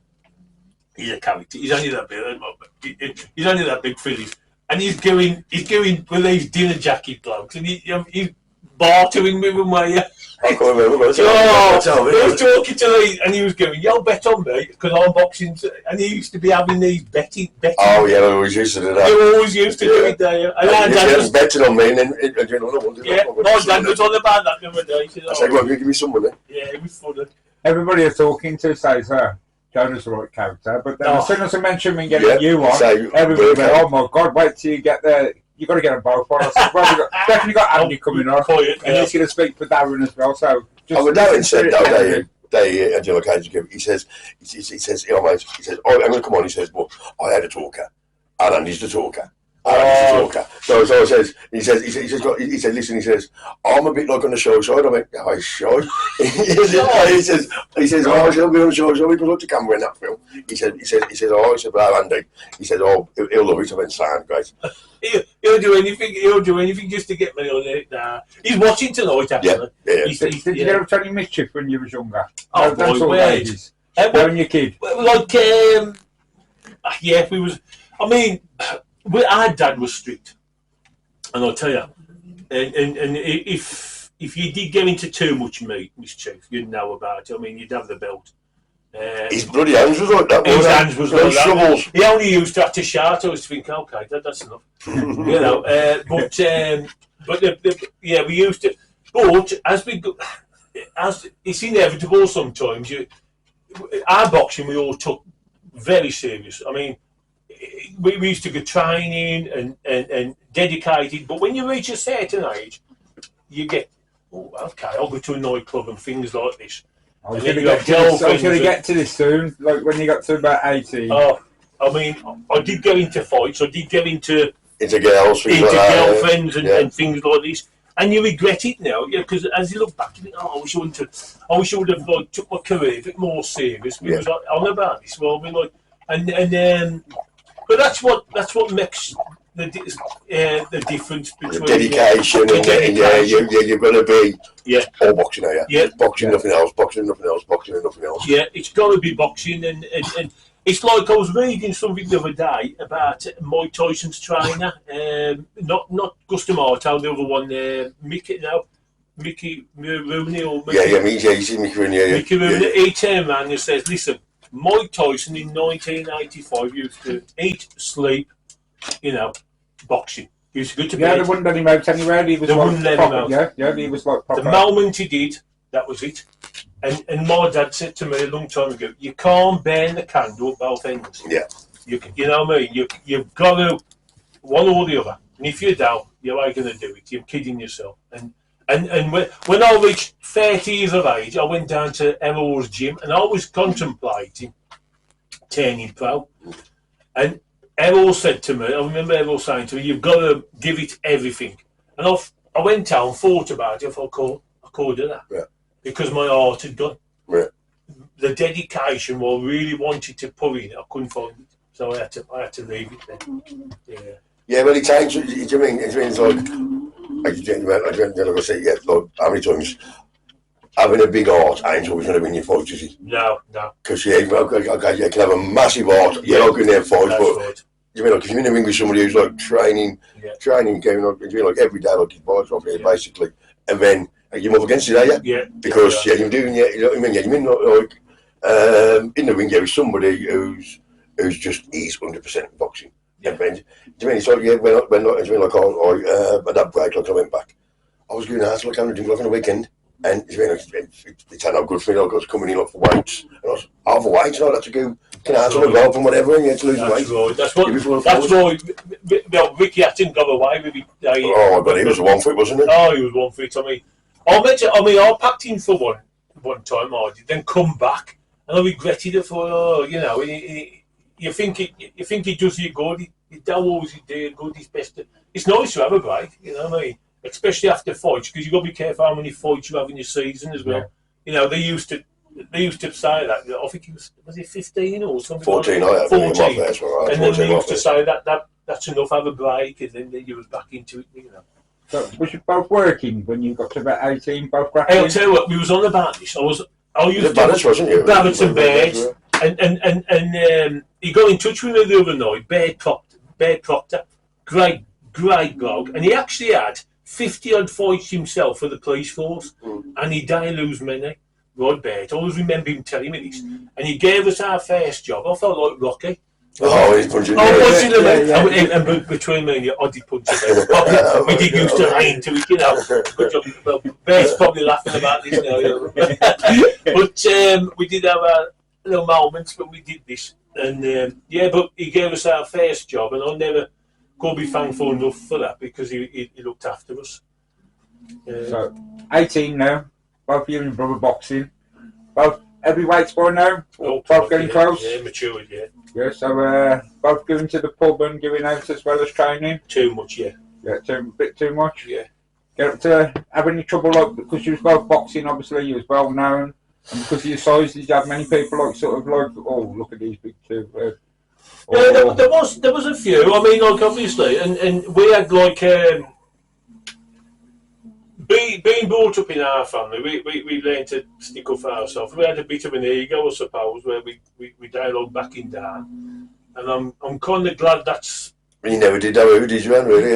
[SPEAKER 3] he's a character. He's only that big. He's only that big, Phillies, and he's going with these dinner jacket blokes, and he's bartering with them, where you.
[SPEAKER 2] I can't remember.
[SPEAKER 3] He was talking to me, and he was going, "Yo, bet on me because I'm boxing." And he used to be having these betting.
[SPEAKER 2] Oh yeah, I always used to do that.
[SPEAKER 3] They always used to do it there. And
[SPEAKER 2] my dad was betting on me, and then my dad
[SPEAKER 3] was on about that the other day.
[SPEAKER 2] I said, "Well, give me some money."
[SPEAKER 3] Yeah, it was funny.
[SPEAKER 1] Everybody you're talking to says, Jonah's the right character, but then as soon as I mention me getting you on, everybody went, "Oh my God, wait till you get there. You got to get them both on." I said, "Well, definitely got Andy coming on, and he's going to speak for Darren as well." So,
[SPEAKER 2] Darren said though, they Angelo occasionally he says, "Oh mate," he says, "Oh, I'm going to come on." He says, "Well, I had a talker, and Andy's the talker." So he said, listen, he says, I'm a bit like on the show side. I went, oh, shy. he says, oh, he'll be on the show side. He goes up to camera in that film. He said, well, Andy. He said, oh, he'll love it. I went, sound great.
[SPEAKER 3] He'll do anything just to get me on it. Nah. He's watching tonight, actually.
[SPEAKER 1] Yeah. Did you get up to any mischief when you was younger?
[SPEAKER 3] Oh, boy, wait.
[SPEAKER 1] When you kid?
[SPEAKER 3] Like, we was, our dad was strict, and I'll tell you, and if you did get into too much mischief, you'd know about it. You'd have the belt.
[SPEAKER 2] His bloody hands was like that.
[SPEAKER 3] His hands was like that.
[SPEAKER 2] Shovels.
[SPEAKER 3] He only used to have to shout. I was thinking, okay, that's enough. We used to. But as it's inevitable sometimes. Our boxing we all took very serious. We used to go training and dedicated, but when you reach a certain age, you get, I'll go to a nightclub and things like this.
[SPEAKER 1] I was going to get to this soon, like when you got to about 18.
[SPEAKER 3] I did go into fights, I did go into
[SPEAKER 2] girlfriends
[SPEAKER 3] and things like this. And you regret it now, because as you look back, you think, I wish I would have took my career a bit more serious. We was on about this, but that's what makes the difference between
[SPEAKER 2] dedication and you've got to be all boxing, are you?
[SPEAKER 3] Yeah,
[SPEAKER 2] boxing, nothing else. Boxing, nothing else. Boxing and nothing else.
[SPEAKER 3] Yeah, it's got to be boxing, and It's like I was reading something the other day about Mike Tyson's trainer, not Gustamarto, the other one, Mickey Rooney or Mickey,
[SPEAKER 2] he's Mickey Rooney.
[SPEAKER 3] Mickey Rooney. He turned around and says, "Listen, Mike Tyson in 1985 used to eat, sleep, boxing. He used to go to bed.
[SPEAKER 1] They wouldn't let him out anywhere. He was
[SPEAKER 3] wouldn't let him out.
[SPEAKER 1] Yeah, he was like proper.
[SPEAKER 3] The moment he did, that was it. And my dad said to me a long time ago, you can't burn the candle at both ends.
[SPEAKER 2] Yeah.
[SPEAKER 3] You know what I mean? You've got to, one or the other. And if you don't, you ain't going to do it. You're kidding yourself. And when I reached 30 years of age, I went down to Errol's gym and I was contemplating turning pro. And Errol said to me, I remember Errol saying to me, you've got to give it everything. And I went down, thought about it, I thought, I could do that.
[SPEAKER 2] Yeah.
[SPEAKER 3] Because my heart had gone.
[SPEAKER 2] Yeah.
[SPEAKER 3] The dedication, what I really wanted to put in, I couldn't find it. So I had to leave it then. Yeah.
[SPEAKER 2] Yeah, well, it takes, do you mean, it's like I say, how many times having a big heart ain't always going to win your fight, is it?
[SPEAKER 3] No.
[SPEAKER 2] Because, you can have a massive heart, you're not going to fight, but
[SPEAKER 3] right.
[SPEAKER 2] you mean, like, if you're in a ring with somebody who's like training, going on, doing like every day, like his boys off here, basically, and then you're up against it, are you?
[SPEAKER 3] Yeah.
[SPEAKER 2] Because, you're doing, you know what I mean? You mean, like, in the ring, with somebody who's just, he's 100% boxing. Yeah, do you mean it's like when I that break, like I went back, I was going out like I'm doing like on the weekend, and it's had no good for me. Like I was coming in like for weights, and I was overweight, and I had to go out on the golf and whatever, and you had to lose weight.
[SPEAKER 3] Right. That's why. Well, Ricky Hatton got away with it.
[SPEAKER 2] Oh, but he was 1 foot, wasn't it?
[SPEAKER 3] Oh, he was 1 foot. I packed in for one time, I did, then come back, and I regretted it for You think he does you good. He don't always do you good. It's best. It's nice to have a break. You know what I mean? Especially after fights, because you got to be careful how many fights you have in your season as well. Yeah. They used to say that. I think was it 15 or something?
[SPEAKER 2] 14.
[SPEAKER 3] Like
[SPEAKER 2] I have 14. That's right.
[SPEAKER 3] And then they used to say that's enough. Have a break, and then you was back into it.
[SPEAKER 1] So was you both working when you got to about 18? Both grappling?
[SPEAKER 3] I'll tell you what. We was on about this. I used to
[SPEAKER 2] Barrett's, wasn't you?
[SPEAKER 3] Barrett's and Bears. And he got in touch with me the other night, Bear Proctor, great bloke, and he actually had 50 odd fights himself for the police force, and he didn't lose many. Rod Bear, I always remember him telling me this, and he gave us our first job. I felt like Rocky.
[SPEAKER 2] Oh, he's punching
[SPEAKER 3] him. And between me and you, I did punch him. We did used to hang to it, Good job. Well, Bear's probably laughing about this now. But we did have our little moments when we did this. And but he gave us our first job, and I never could be thankful enough for that because he looked after us.
[SPEAKER 1] So, 18 now, both of you and brother boxing, both heavyweights by now, both getting close.
[SPEAKER 3] Yeah, matured, yeah.
[SPEAKER 1] Yeah, so both going to the pub and giving out as well as training.
[SPEAKER 3] Too much, yeah.
[SPEAKER 1] Yeah, a bit too much.
[SPEAKER 3] Yeah.
[SPEAKER 1] Get up to have any trouble because you was both boxing, obviously you was well known. And because of your size, did you have many people oh, look at these big two?
[SPEAKER 3] Yeah, there was a few. I mean, like obviously, and we had like being brought up in our family, we learned to stick up for ourselves. We had a bit of an ego, I suppose, where we dialogue backing down, and I'm kind of glad that's.
[SPEAKER 2] You never did that, did you, really?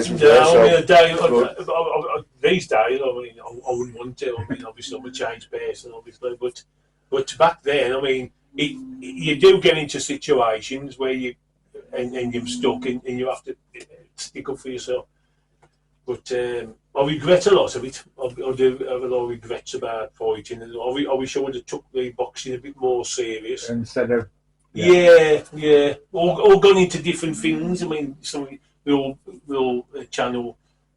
[SPEAKER 3] These days, I mean, I wouldn't want to. I mean, obviously, I'm a changed person, obviously, but back then, I mean, you do get into situations where you're stuck and you have to stick up for yourself. But I regret a lot of it. I do have a lot of regrets about fighting. I wish I would have took the boxing a bit more serious.
[SPEAKER 1] Instead of...
[SPEAKER 3] Yeah. All gone into different things. I mean, we'll channel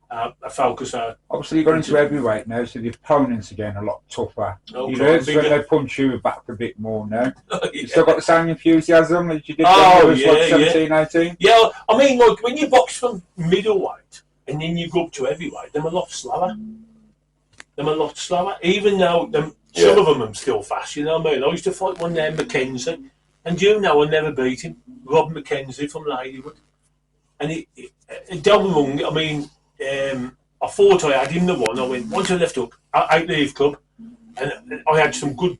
[SPEAKER 3] a focus out.
[SPEAKER 1] Obviously, you got into heavyweight now, so the opponents are getting a lot tougher.
[SPEAKER 3] Oh,
[SPEAKER 1] you know, when they punch you back a bit more now. You still got the same enthusiasm as you did when you was 17, 18?
[SPEAKER 3] Yeah, I mean, like, when you box from middleweight and then you go up to heavyweight, they're a lot slower. Even though some of them are still fast, you know what I mean? I used to fight one named Mackenzie, and I never beat him. Rob Mackenzie from Ladywood. And don't wrong, I mean, I thought I had him the one. I went, once I left hook, out the Heath Club, and I had some good,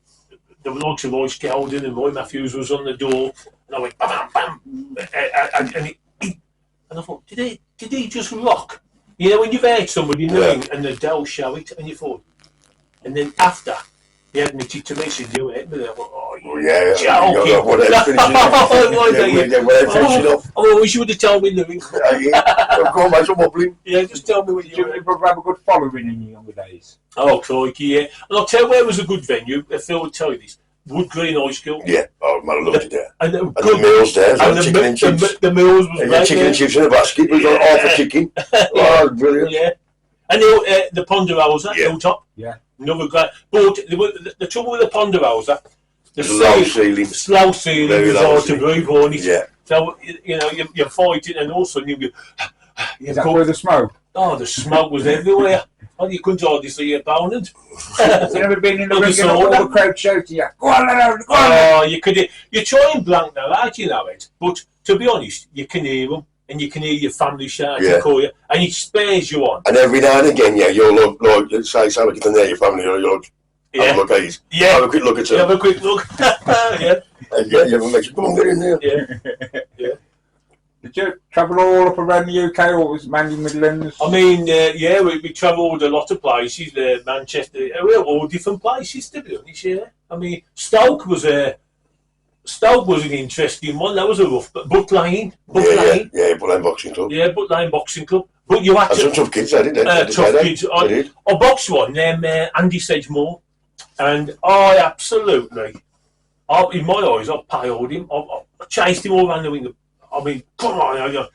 [SPEAKER 3] the likes of Roy Skeldon and Roy Matthews was on the door, and I went bam, bam, and I thought, did he just rock? You know, when you've heard somebody in the ring and they'll show it, and you thought, and then after he admitted to me, he said, "You hit me." I thought, "Oh, you're joking." I wish you would have told me in the ring.
[SPEAKER 2] Go on, mate, I'm wobbling.
[SPEAKER 3] Yeah, just tell me what you
[SPEAKER 1] Did you have a good following in your younger days?
[SPEAKER 3] Oh, crikey, yeah. And I'll tell you where was a good venue, Phil would tell you this. Wood Green High School.
[SPEAKER 2] Yeah, oh man, I loved it there.
[SPEAKER 3] And
[SPEAKER 2] the meals there,
[SPEAKER 3] and
[SPEAKER 2] chicken and chips.
[SPEAKER 3] The meals was
[SPEAKER 2] great. Chicken and chips in a basket, we got half a chicken. Oh, brilliant.
[SPEAKER 3] Yeah. And the Ponderosa, Hilltop.
[SPEAKER 1] Yeah.
[SPEAKER 3] Another great. But the trouble with the Ponderosa, the
[SPEAKER 2] low ceiling.
[SPEAKER 3] Slow ceiling is hard to breathe on it.
[SPEAKER 2] Yeah.
[SPEAKER 3] So, you know, you're fighting and all of a sudden you go...
[SPEAKER 1] Is that where the smoke?
[SPEAKER 3] Oh, the smoke was everywhere. Oh, you couldn't hardly see your opponent.
[SPEAKER 1] Have you ever been in the ring and all the crowd shouting, go on, go on.
[SPEAKER 3] Oh, you try and blank that out, you know it. But to be honest, you can hear them. And you can hear your family shouting, call you, and it spares you on.
[SPEAKER 2] And every now and again, you'll look, like, say like you can hear your family, you'll look, have a look at these.
[SPEAKER 3] Yeah.
[SPEAKER 2] Have a quick look at them.
[SPEAKER 3] Have a quick look. Yeah.
[SPEAKER 2] And you make you come on, get in there.
[SPEAKER 3] Yeah. Yeah.
[SPEAKER 1] Did you travel all up around the UK, or was it mainly Midlands?
[SPEAKER 3] I mean, we travelled a lot of places, Manchester, all different places, to be honest, yeah. I mean, Stoke was an interesting one. That was a rough, but Butt Lane.
[SPEAKER 2] Butt Lane Boxing Club.
[SPEAKER 3] Yeah, Butt Lane Boxing Club. But you had
[SPEAKER 2] some tough kids, didn't they?
[SPEAKER 3] Tough kids. I boxed one, Andy Sedgemore, and I absolutely, in my eyes, I paled him. I chased him all around the ring. I mean, come on,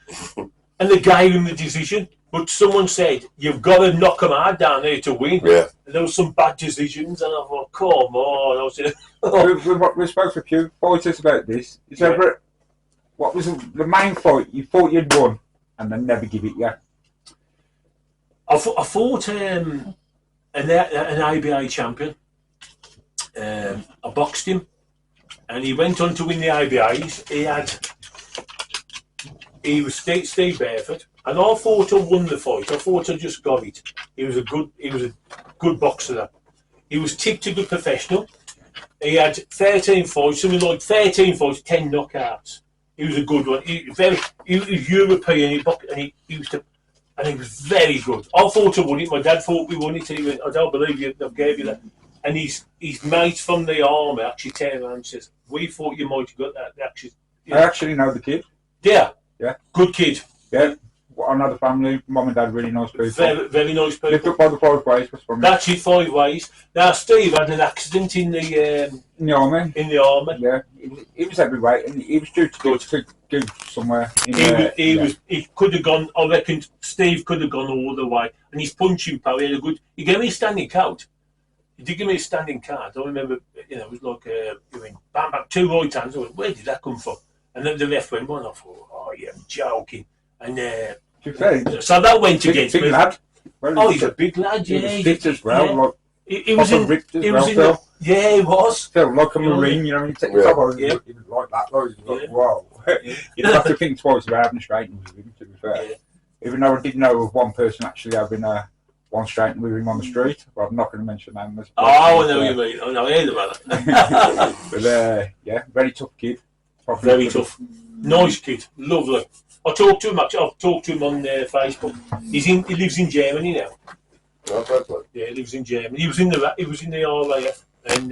[SPEAKER 3] and they gave him the decision. But someone said, you've got to knock him hard down there to win.
[SPEAKER 2] Yeah.
[SPEAKER 3] And there were some bad decisions, and I thought, come on. I was
[SPEAKER 1] we spoke to a few fighters about this. What was the main fight you thought you'd won, and then never give it you?
[SPEAKER 3] I fought an ABA champion. I boxed him, and he went on to win the ABAs. He was Steve Barefoot, and I thought I won the fight. I thought I just got it. He was a good boxer. That he was tipped a good professional. He had 13 fights, something like 13 fights, 10 knockouts. He was a good one. He was European. He was very good. I thought I won it. My dad thought we won it. He went, I don't believe you. I gave you that. And his mates from the army actually turned around and says, "We thought you might have got that."
[SPEAKER 1] I actually know the kid.
[SPEAKER 3] Yeah.
[SPEAKER 1] Yeah.
[SPEAKER 3] Good kid.
[SPEAKER 1] Yeah. Another family, mum and dad, really nice people.
[SPEAKER 3] Very nice people.
[SPEAKER 1] Lived up by the 5 Ways.
[SPEAKER 3] That's it, 5 Ways. Now, Steve had an accident in the
[SPEAKER 1] army.
[SPEAKER 3] In the army.
[SPEAKER 1] Yeah. He was everywhere, and he was due to go somewhere.
[SPEAKER 3] He could have gone. I reckon Steve could have gone all the way, and his punching power. He gave me a standing count. He did give me a standing card. I remember, it was like he went bam, bam, 2 right hands. I went, where did that come from? And then the ref went one. I thought, oh, you're joking. And so that went against me.
[SPEAKER 1] Big lad.
[SPEAKER 3] Well, he's a big lad. Yeah,
[SPEAKER 1] he was fit as well.
[SPEAKER 3] Yeah.
[SPEAKER 1] Like,
[SPEAKER 3] he was in.
[SPEAKER 1] Ripped as
[SPEAKER 3] he
[SPEAKER 1] well,
[SPEAKER 3] was in the, yeah, he was.
[SPEAKER 1] Felt like a marine. You know, when you take the top off, he was like that. Like, wow. You don't have to think twice about having a straightening with him. To be fair, even though I did know of one person actually having one straightening with him on the street, but I'm not going to mention names.
[SPEAKER 3] Oh, I know what you mean. I know, I heard about that.
[SPEAKER 1] But very tough kid.
[SPEAKER 3] Very tough. Nice kid. Lovely. I talked to him. I've talked to him on Facebook. He lives in Germany now. Yeah, he lives in Germany. He was in the RAF, and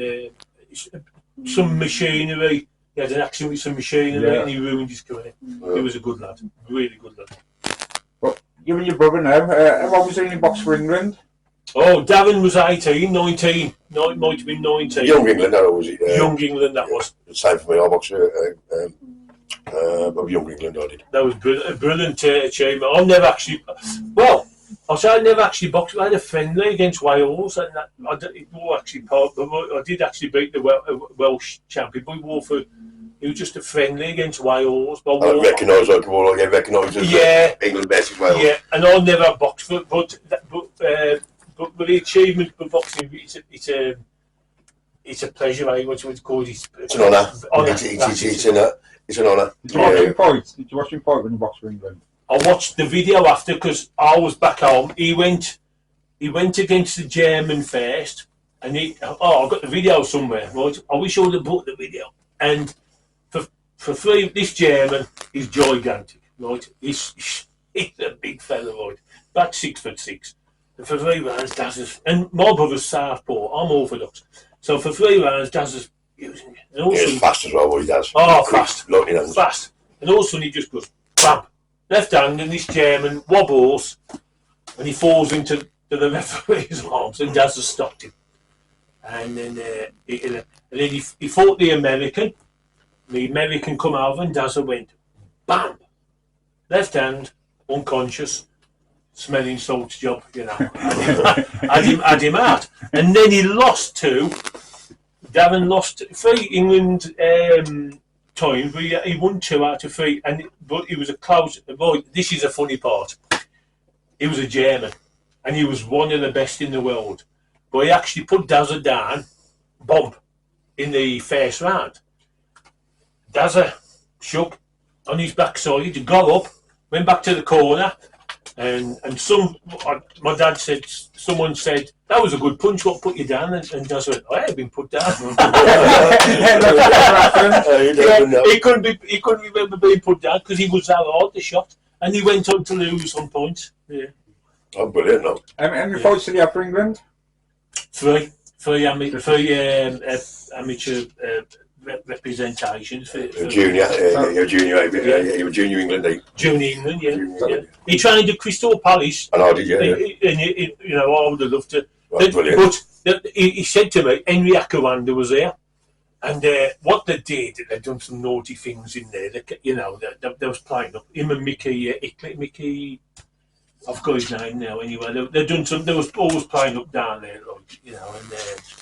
[SPEAKER 3] some machinery. He had an accident with some machinery, and he ruined his career. He was a good lad, really good lad.
[SPEAKER 1] But you and your brother now. How old was he in box for England?
[SPEAKER 3] Oh, Darren was 18, 19. No, it might have been 19.
[SPEAKER 2] Young England, that was it?
[SPEAKER 3] Young England, that was.
[SPEAKER 2] Same for me. I boxed of Young England, I did.
[SPEAKER 3] That was a brilliant achievement. I never actually, I'll say I never actually boxed. I had a friendly against Wales, and I did actually beat the Welsh champion, but it was just a friendly against Wales. But
[SPEAKER 2] I recognise like all I get recognised as England best as well.
[SPEAKER 3] Yeah, and I never boxed, but with the achievement of boxing, it's a pleasure. It's
[SPEAKER 2] an honour. It's an honour.
[SPEAKER 1] Did you watch him fight? Did you watch him fight when he boxed for England?
[SPEAKER 3] I watched the video after because I was back home. He went against the German first, and I've got the video somewhere. Right? I wish I would have bought the video. And for three, this German is gigantic, right? He's a big fella, right? About 6'6". And for 3 rounds, Daz is, and my brother's southpaw, I'm orthodox. So for 3 rounds, Daz is using it. And also,
[SPEAKER 2] He's fast as well, what he does.
[SPEAKER 3] Oh,
[SPEAKER 2] Quick,
[SPEAKER 3] fast.
[SPEAKER 2] lightning hands.
[SPEAKER 3] Fast. And all of a sudden he just goes, bam! Left hand, and this German wobbles, and he falls into the referee's arms, and Daz has stopped him. And then, he fought the American. The American come over, and Daz went, bam! Left hand, unconscious, smelling salt's job, you know. Had him out. And then he lost to, Darren lost 3 England times, but he won 2 out of 3, but he was a close. Boy, this is a funny part. He was a German, and he was one of the best in the world. But he actually put Dazza down, bump, in the first round. Dazza shook on his backside, got up, went back to the corner, and my dad said, someone said, that was a good punch, what put you down? And Daz went, I have been put down. He couldn't remember being put down because he was that hard, the shot, and he went on to lose on points. Yeah.
[SPEAKER 2] Oh, brilliant, no.
[SPEAKER 1] How many fights did you have for England?
[SPEAKER 3] 3 amateur representations. For
[SPEAKER 2] Junior, you're junior England,
[SPEAKER 3] Junior England, yeah. He trained at Crystal Palace.
[SPEAKER 2] And I did, yeah.
[SPEAKER 3] And you know, I would have loved to.
[SPEAKER 2] Right, brilliant.
[SPEAKER 3] But he said to me, Henry Akawanda was there, and what they did, they'd done some naughty things in there. They was playing up him and Mickey. I've got his name now. Anyway, they've done some. They was always playing up down there, like, you know.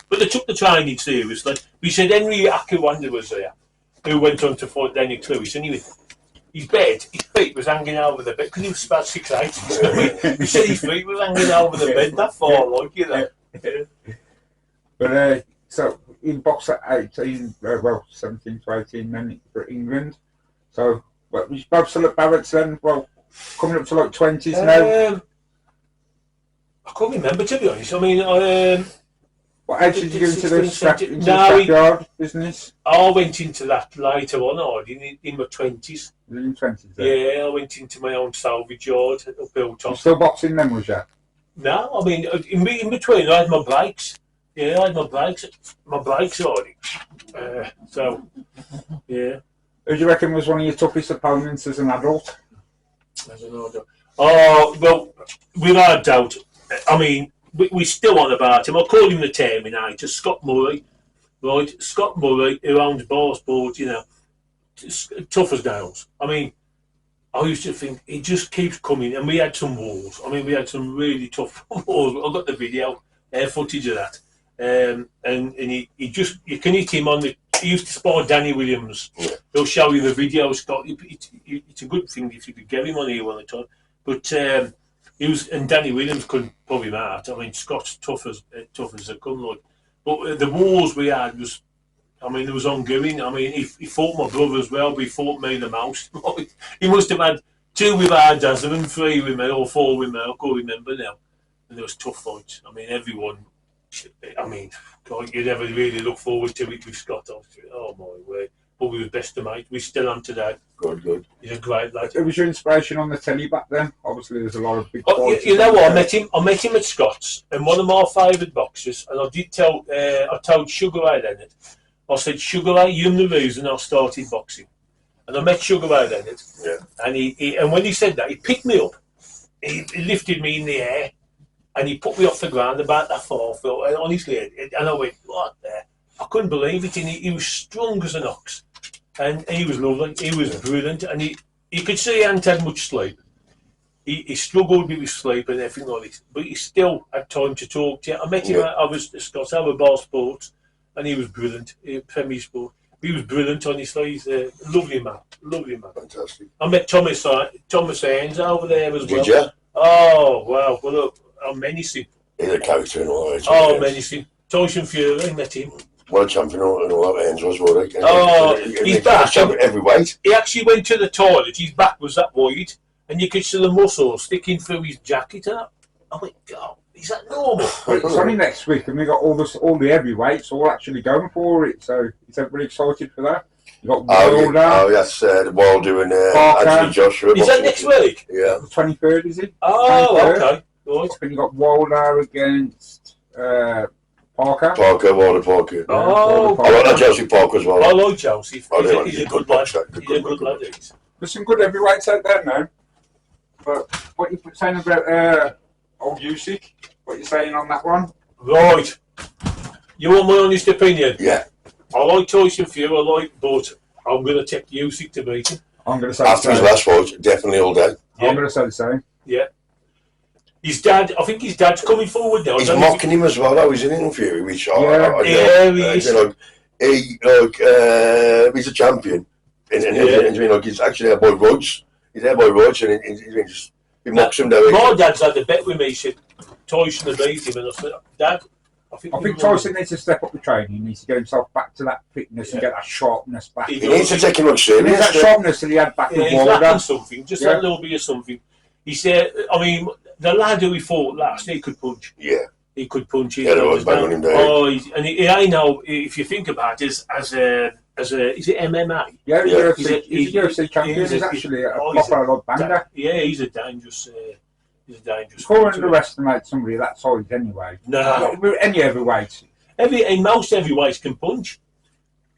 [SPEAKER 3] But they took the training seriously. We said Henry Akawanda was there, who went on to fight Lennox Lewis. Anyway, his feet was hanging over the bed because he was about 6'8". So we said his feet was hanging over the bed that far, like, you know.
[SPEAKER 1] But so in box at 17 to 18 then for England. So was both still at Barrett's then? Well, coming up to like 20s now.
[SPEAKER 3] I can't remember, to be honest. I mean,
[SPEAKER 1] what age did you go into the scrapyard business?
[SPEAKER 3] I went into that later on, in my 20s.
[SPEAKER 1] In your 20s then?
[SPEAKER 3] Yeah, I went into my own salvage yard up Hilltop.
[SPEAKER 1] You still boxing then, was you?
[SPEAKER 3] No, I mean, in between, I had my breaks. Yeah, I had my breaks already. So, yeah.
[SPEAKER 1] Who do you reckon was one of your toughest opponents as an adult?
[SPEAKER 3] As an adult? Oh, well, without doubt. I mean, we still on about him. I call him the Terminator, Scott Murray. Right? Scott Murray, who owns Bar Sport, you know, tough as nails. I mean, I used to think he just keeps coming, and we had some wars. I mean, we had some really tough wars. I got the video, footage of that. And he just, you can hit him on the. He used to spar Danny Williams. He'll show you the video, Scott. It's a good thing if you could get him on here one at a time. But he was, and Danny Williams couldn't pull him out. I mean, Scott's tough as they come, like. But the wars we had was, I mean, it was ongoing. I mean, he fought my brother as well, but he fought me the most. He must have had 2 with our dads and 3 with me, or 4 with me. I can't remember now. And there was tough fights. I mean, everyone. I mean, God, you never really look forward to it with Scott. Oh my word! But we were best of mates. We still am today.
[SPEAKER 2] Good.
[SPEAKER 3] He's a great lad.
[SPEAKER 1] Who was your inspiration on the telly back then? Obviously, there's a lot of big.
[SPEAKER 3] You know what? I met him at Scott's, and one of my favourite boxers. And I did tell, I told Sugar Ray Leonard. I said, Sugar Ray, you're the reason I started boxing. And I met Sugar Ray Leonard.
[SPEAKER 2] Yeah.
[SPEAKER 3] And when he said that, he picked me up. He lifted me in the air. And he put me off the ground about that far, Phil. And honestly, and I went, what the? I couldn't believe it. And he was strong as an ox. And he was lovely. He was brilliant. And you could see he hadn't had much sleep. He struggled with his sleep and everything like this. But he still had time to talk to you. I met him at Scott's Bar Sports. And he was brilliant. Premier Sport. He was brilliant, honestly. He's a lovely man.
[SPEAKER 2] Fantastic.
[SPEAKER 3] I met Thomas Haynes over there as well.
[SPEAKER 2] Did you?
[SPEAKER 3] Oh, wow. Well, look. Menacing.
[SPEAKER 2] He's a character and all that.
[SPEAKER 3] Oh, menacing. Tyson Fury, met him.
[SPEAKER 2] World champion and all that hands was well.
[SPEAKER 3] Oh, he's back.
[SPEAKER 2] Every weight.
[SPEAKER 3] He actually went to the toilet. His back was that wide, and you could see the muscles sticking through his jacket. And I went, God, is that normal?
[SPEAKER 1] Well, it's only next week, and we got all the heavyweights all actually going for it. So is everybody excited for that? You got
[SPEAKER 2] Oh,
[SPEAKER 1] Wilder.
[SPEAKER 2] that's the Wilder and
[SPEAKER 1] Parker.
[SPEAKER 2] Anthony Joshua.
[SPEAKER 3] Is that next week?
[SPEAKER 2] Yeah.
[SPEAKER 1] The 23rd, is it?
[SPEAKER 3] Oh,
[SPEAKER 1] 23rd.
[SPEAKER 3] okay. Right.
[SPEAKER 1] Then you got Wilder against Parker.
[SPEAKER 2] Wilder Parker.
[SPEAKER 3] Oh,
[SPEAKER 1] Wilder,
[SPEAKER 2] I like that
[SPEAKER 1] Parker.
[SPEAKER 2] Chelsea Parker as well.
[SPEAKER 3] I like Chelsea. He's a good lad.
[SPEAKER 2] boxer.
[SPEAKER 3] He's a good lad.
[SPEAKER 1] There's some good heavyweights out there now. But what you saying about old Usyk? What you saying on that one?
[SPEAKER 3] Right. You want my honest opinion?
[SPEAKER 2] Yeah.
[SPEAKER 3] I like Tyson Fury, but I'm going to take Usyk to beat him.
[SPEAKER 1] I'm going to say
[SPEAKER 2] After his last fight, definitely all day.
[SPEAKER 3] Yeah.
[SPEAKER 1] I'm going to say the same.
[SPEAKER 3] Yeah. His dad, I think his dad's coming forward now.
[SPEAKER 2] He's mocking him as well, though, isn't he, in Fury? Which
[SPEAKER 3] he is.
[SPEAKER 2] He's a champion. And he's actually there by rights. He's there by rights, and he mocks him down.
[SPEAKER 3] My dad's had a bet with me. He said Tyson to beat him, and I said, Dad, I think
[SPEAKER 1] Tyson needs to step up the training. He needs to get himself back to that fitness and get that sharpness back.
[SPEAKER 2] He needs to take him on
[SPEAKER 1] He needs that
[SPEAKER 2] serious.
[SPEAKER 1] sharpness that he had back with
[SPEAKER 3] he's
[SPEAKER 1] Wilder.
[SPEAKER 3] lacking something, just a little bit of something. He said, I mean, the lad who he fought last, he could punch.
[SPEAKER 2] Yeah.
[SPEAKER 3] He could punch.
[SPEAKER 2] Yeah, there was bang on him there.
[SPEAKER 3] Oh, I know. If you think about it, as a is it MMA?
[SPEAKER 1] Yeah,
[SPEAKER 2] Yeah.
[SPEAKER 1] he's a UFC champion. He's actually a proper banger.
[SPEAKER 3] Yeah, he's a dangerous.
[SPEAKER 1] Before we underestimate somebody that size anyway.
[SPEAKER 3] No.
[SPEAKER 1] Any heavyweight.
[SPEAKER 3] Most heavyweights can punch.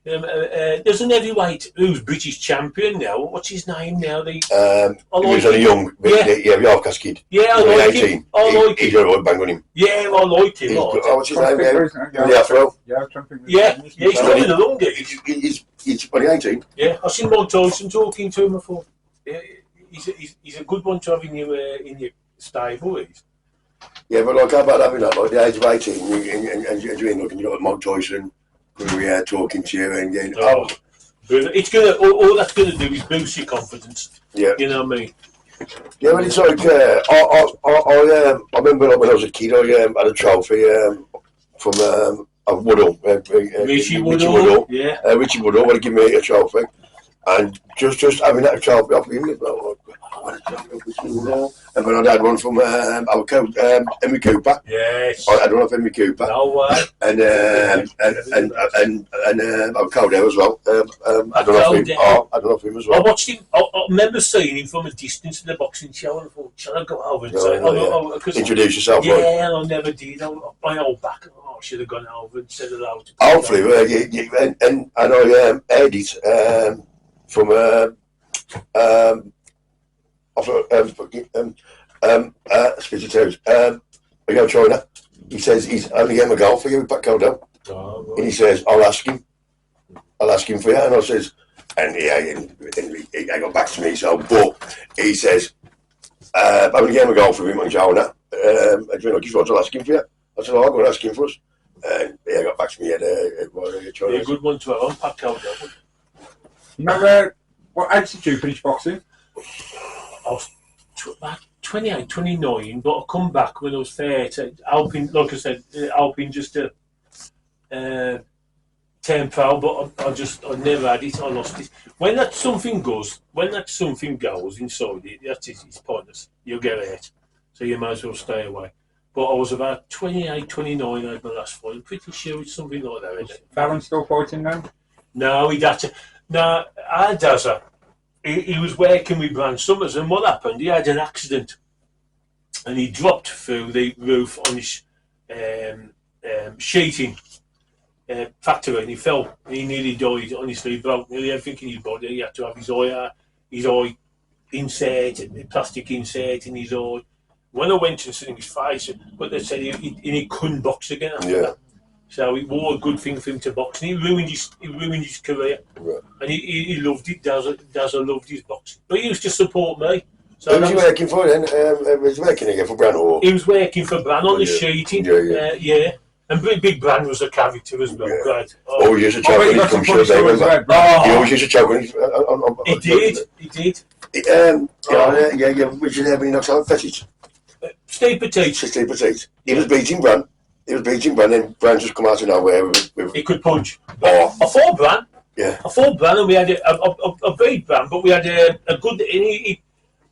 [SPEAKER 3] There's an heavyweight who's British champion now. What's his name now?
[SPEAKER 2] He was only young. Half-cast kid.
[SPEAKER 3] Yeah, I like him.
[SPEAKER 2] He's got a right bang on him.
[SPEAKER 3] Yeah, I like him.
[SPEAKER 2] What's his name?
[SPEAKER 1] Yeah,
[SPEAKER 2] Afro.
[SPEAKER 3] He's coming along.
[SPEAKER 2] He's only 18.
[SPEAKER 3] Yeah, I've seen Mike Tyson talking to him before. Yeah, he's a good one to have in your stable.
[SPEAKER 2] Yeah, but like, how about having that, like the age of 18, and you got Mike Tyson talking to you, and then,
[SPEAKER 3] it's gonna all that's gonna do is boost your confidence.
[SPEAKER 2] Yeah.
[SPEAKER 3] You know what I mean?
[SPEAKER 2] Yeah, but it's like, I remember like, when I was a kid, I had a trophy from Woodall.
[SPEAKER 3] Richie Woodall. Yeah.
[SPEAKER 2] Richie Woodall wanted to give me a trophy. And just having that trophy off him, and then I had one from our coach, Emmy Cooper.
[SPEAKER 3] Yes.
[SPEAKER 2] I had one off Emmy Cooper.
[SPEAKER 3] No way.
[SPEAKER 2] And our coach there as well. I don't know if him as well.
[SPEAKER 3] I watched him. I remember seeing him from a distance in the boxing show, and I thought, shall I go over and say,
[SPEAKER 2] introduce yourself,
[SPEAKER 3] yeah,
[SPEAKER 2] right?
[SPEAKER 3] and I never did. I held back. I should have gone over and said hello to
[SPEAKER 2] hopefully, and I heard it from Speedy Towers. I go China. He says he's only getting a goal for you back down. And he says, I'll ask him for you. And I says, and he got back to me, so, but he says, I'm going to get him a goal for him on Jonah. He's want to ask him for you. I said, I'll go and ask him for us. And he got back to me at China.
[SPEAKER 3] Yeah, good one to have on, Pat Calder.
[SPEAKER 1] You know, what age did you finish boxing?
[SPEAKER 3] I was about 28, 29, but I come back when I was 30, helping, like I said, helping just to turn pro, but I never had it, I lost it. When that something goes inside it, it's pointless. You'll get hurt. So you might as well stay away. But I was about 28, 29 over the last fight. I'm pretty sure it's something like that. Is
[SPEAKER 1] Fallon still fighting now?
[SPEAKER 3] No, he'd had to. No, our Dazza, he was working with Brand Summers, and what happened, he had an accident and he dropped through the roof on his sheeting factory, and he fell. He nearly died. Honestly, he broke nearly everything in his body. He had to have his eye insert, a plastic insert in his eye. When I went and seen his face, but they said he couldn't box again after that. So it was a good thing for him to box, and he ruined his career. Right. And he loved it. Dazza loved his boxing, but he used to support me. So
[SPEAKER 2] who was he working for then? Was he working again for Bran? Or?
[SPEAKER 3] He was working for Bran on the sheeting. Yeah. And Big Bran was a character as well. Yeah. Great.
[SPEAKER 2] He used to choke when he come sure they remember. He always used to choke when
[SPEAKER 3] he did.
[SPEAKER 2] Which is when he knocks out Pettit.
[SPEAKER 3] Steve Pettit.
[SPEAKER 2] He was beating Bran. And Bran just come out of nowhere with
[SPEAKER 3] he could punch. I fought Bran.
[SPEAKER 2] Yeah.
[SPEAKER 3] I fought Bran, and we had a beat Bran, but we had a good.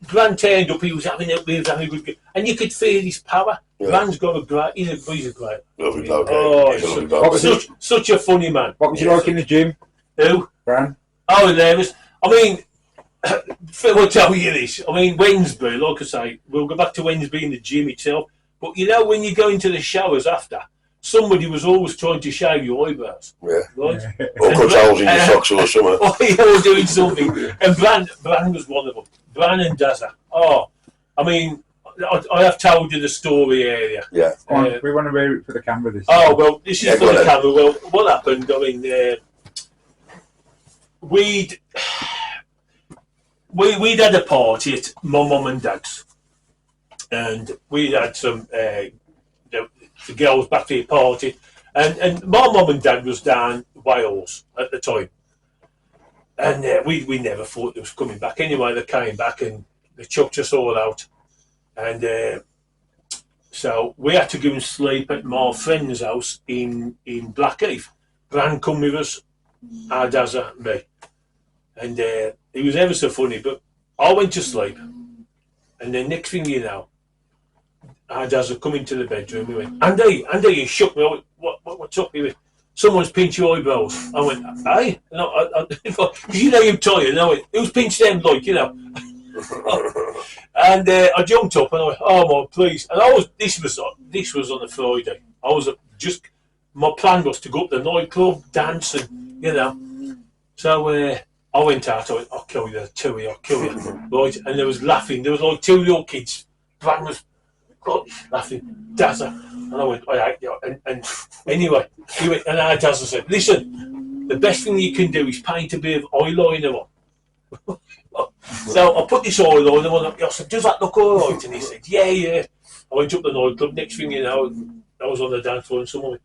[SPEAKER 3] Bran turned up. We was having a good game, and you could feel his power. Yeah. Bran's got a great. He's a great.
[SPEAKER 2] Lovely bloke.
[SPEAKER 3] Such a funny man.
[SPEAKER 1] What was he like in the gym?
[SPEAKER 3] Who?
[SPEAKER 1] Bran.
[SPEAKER 3] Oh, hilarious. I mean, Phil will tell you this. I mean, Wednesbury, like I say, we'll go back to Wednesbury in the gym itself. But you know, when you go into the showers after, somebody was always trying to shave your eyebrows.
[SPEAKER 2] Yeah.
[SPEAKER 3] Right?
[SPEAKER 2] Or cut holes in your socks or something.
[SPEAKER 3] Or you're doing something. And Bran was one of them. Bran and Dazza. Oh, I mean, I have told you the story earlier.
[SPEAKER 2] Yeah.
[SPEAKER 1] We want to hear it for the camera this
[SPEAKER 3] Oh,
[SPEAKER 1] time.
[SPEAKER 3] well, this is for the camera. Well, what happened, I mean, we'd had a party at my mum and dad's, and we had some the girls back to the party, and my mum and dad was down Wales at the time, and we never thought they was coming back. Anyway, they came back and they chucked us all out, and so we had to go and sleep at my friend's house in Blackheath. Bran come with us, our Dazza, me. And it was ever so funny, but I went to sleep, and the next thing you know, our Dazza come into the bedroom. He went, Andy, he shook me. I went, what's up? He went, someone's pinched your eyebrows. I went, hey? No, because you know you're tired. And I went, who's pinched them, like, you know? And I jumped up and I went, oh my, please. And this was on a Friday. My plan was to go up to the nightclub, dance, and, you know. So I went out, I went, I'll kill you, Tui, I'll kill you. Right? And there was laughing. There was like two little kids. Bran was laughing, Dazza. And I went, I hate you. And anyway, he went, and our Dazza said, listen, the best thing you can do is paint a bit of eyeliner on. So I put this eyeliner on. I said, does that look all right? And he said, yeah. I went up the nightclub. Next thing you know, I was on the dance floor and someone went,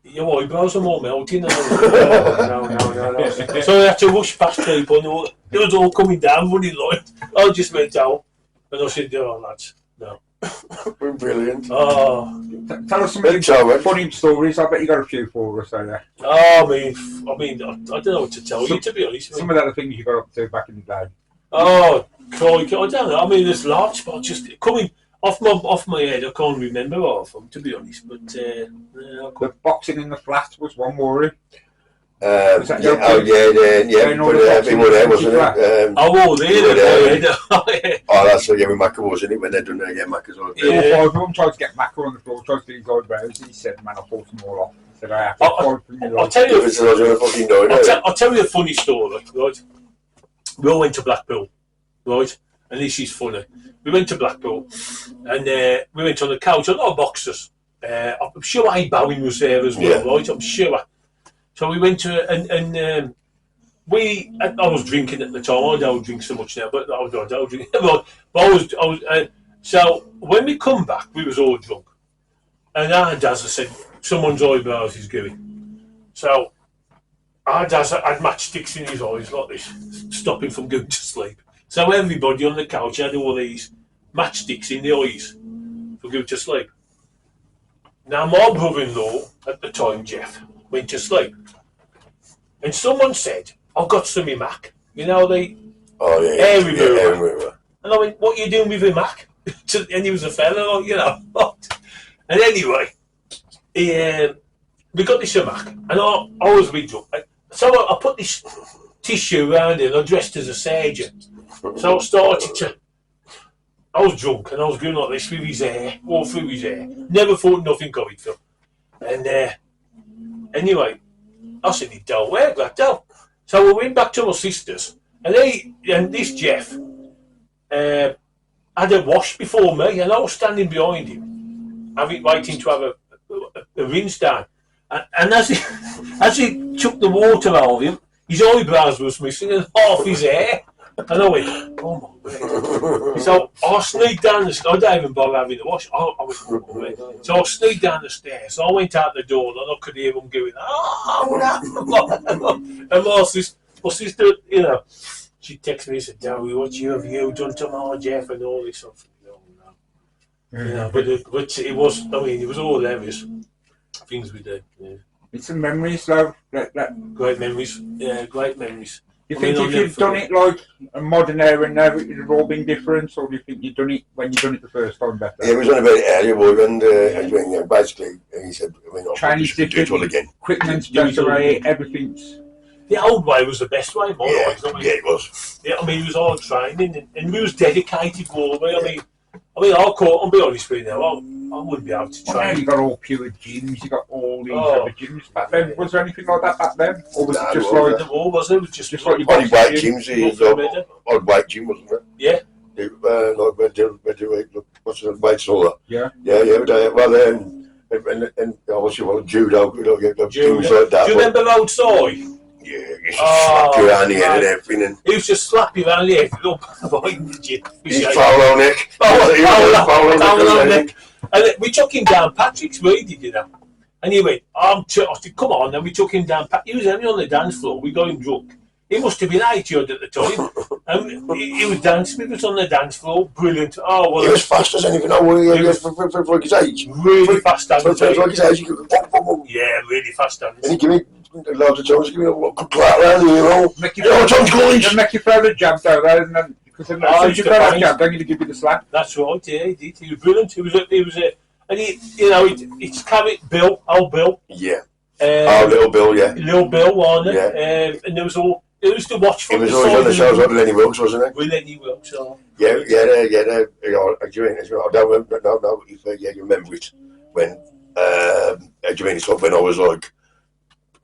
[SPEAKER 3] your eyebrows are more melting. And I was, no. So I had to rush past people and it was all coming down running like. I just went out and I said, oh lads, no.
[SPEAKER 2] Brilliant.
[SPEAKER 1] Oh, tell us some of the funny stories. I bet you got a few for us, yeah.
[SPEAKER 3] Oh, I mean, I don't know what to tell you, to be honest.
[SPEAKER 1] Some of the other things you got up to back in the day.
[SPEAKER 3] Oh, crikey, I don't know. I mean, there's lots, but just coming off my head, I can't remember all of them, to be honest. But
[SPEAKER 1] the boxing in the flat was one worry.
[SPEAKER 2] Yeah. But he was there, wasn't it? That's with Macca, wasn't it? When they're done there, Macca's all
[SPEAKER 1] there. Yeah. All five of them tried to get Macca on the floor, tried to do his eyebrows. He said, man, I fought them all off. He said, I have to fight for me. I'll
[SPEAKER 3] tell you a funny story, right? We all went to Blackpool, right? And this is funny. We went to Blackpool, and we went on the couch. A lot of boxers. I'm sure Abe Bowen was there as well, right? I'm sure. So we went to I was drinking at the time. I don't drink so much now, but I don't drink. So when we come back, we was all drunk, and our Dazza said, "Someone's eyebrows is going." So our Dazza had matchsticks in his eyes like this, stop him from going to sleep. So everybody on the couch had all these matchsticks in the eyes for going to sleep. Now my brother-in-law at the time, Jeff, went to sleep. And someone said, I've got some Mac. You know, air remover. And I went, what are you doing with your Mac? And he was a fella, you know. And anyway, we got this Mac. And I was a bit drunk. So I put this tissue around it and I dressed as a surgeon. So I was drunk and I was going like this with his hair, all through his hair. Never thought nothing of it, Phil. And anyway, I said, he don't wear that, don't. So we went back to my sister's, and this Jeff had a wash before me, and I was standing behind him, waiting to have a rinse down. And as he took the water out of him, his eyebrows was missing and half his hair. And I went, oh my God. So I sneaked down the stairs. I don't even bother having the wash. I went, oh man. So I sneaked down the stairs. I went out the door and I could hear them going, oh no. And my sister, you know, she texted me and said, Dowie, what have you done to my Jeff and all this stuff? Oh no. You know, but it was all hilarious. Things we did. Yeah.
[SPEAKER 1] It's some memories, though.
[SPEAKER 3] Great memories. Yeah, great memories.
[SPEAKER 1] Do you think if you'd done it like a modern era now, it would have all been different, or do you think you'd done it when you done it the first time better?
[SPEAKER 2] Yeah, it was on about it earlier, and basically, he said, I mean,
[SPEAKER 1] Chinese
[SPEAKER 2] do it all again.
[SPEAKER 1] Equipment's better, everything's
[SPEAKER 3] the old way was the best way, in my eyes. I mean,
[SPEAKER 2] it was.
[SPEAKER 3] Yeah, I mean, it was hard training, and we was dedicated, were we? I mean, I'll be honest with you now, I wouldn't be able to
[SPEAKER 1] Well, now
[SPEAKER 3] train.
[SPEAKER 1] you got all pure gyms, you got all these other gyms back then. Was there anything like that back then? Or was it just like...
[SPEAKER 3] The war, wasn't it? It was just
[SPEAKER 1] like your
[SPEAKER 2] Only
[SPEAKER 1] boxing
[SPEAKER 2] weight
[SPEAKER 1] gym?
[SPEAKER 2] gyms, odd weight gym, wasn't it?
[SPEAKER 3] Yeah.
[SPEAKER 2] Like what's the weights and all that?
[SPEAKER 1] Yeah.
[SPEAKER 2] And obviously, judo, gyms
[SPEAKER 3] Judo.
[SPEAKER 2] like that.
[SPEAKER 3] Do you remember old Soy?
[SPEAKER 2] Yeah, you used to slap you around the head and everything. And
[SPEAKER 3] He was just slapping you around the head behind the gym.
[SPEAKER 2] he's foul neck.
[SPEAKER 3] Foul neck. And we took him down Patrick's way, did you know? And he went, I said, come on. And we took him down. He was only on the dance floor. We got him drunk. He must have been 80 odd at the time. And he was dancing with us on the dance floor. Brilliant. Oh, well,
[SPEAKER 2] he was fast as anything. For like his age.
[SPEAKER 3] Really fast dancing.
[SPEAKER 2] For like his age, he could go.
[SPEAKER 3] Yeah, really fast dancing.
[SPEAKER 2] And he give me loads of times. Give me a good clap around here.
[SPEAKER 1] Make you
[SPEAKER 2] College.
[SPEAKER 1] make you throw the jab though, and then because as soon as you throw that jab, then you give you the slap.
[SPEAKER 3] That's right. Yeah, he did. He was brilliant. He was a, and it's carried old Bill.
[SPEAKER 2] Yeah. Little Bill. Yeah.
[SPEAKER 3] Little Bill, wasn't it?
[SPEAKER 2] Yeah.
[SPEAKER 3] And there was all. It was to watch from
[SPEAKER 2] he was
[SPEAKER 3] the
[SPEAKER 2] always
[SPEAKER 3] side
[SPEAKER 2] on the shows with Lenny Wilkes, wasn't he?
[SPEAKER 3] With Lenny Wilkes, so.
[SPEAKER 2] Yeah. I don't remember. No. If you remember it when when I was like,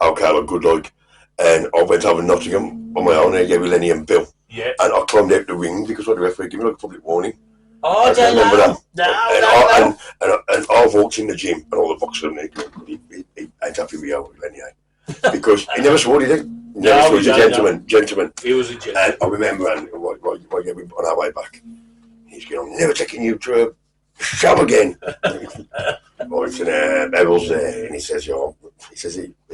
[SPEAKER 2] okay, I look good, like, and I went over Nottingham on my own. And I gave Lenny and Bill.
[SPEAKER 3] Yeah.
[SPEAKER 2] And I climbed out the ring because the referee gave me like a public warning.
[SPEAKER 3] Oh, I don't
[SPEAKER 2] remember
[SPEAKER 3] know.
[SPEAKER 2] that. And I walked in the gym and all the boxers and he ain't happy with you, Lenny, because he never swore, did he? He was a gentleman. He was a gentleman. And I remember, on our way back, he's going, I'm never taking you to a show again. It's in Bevel's there, and he says, he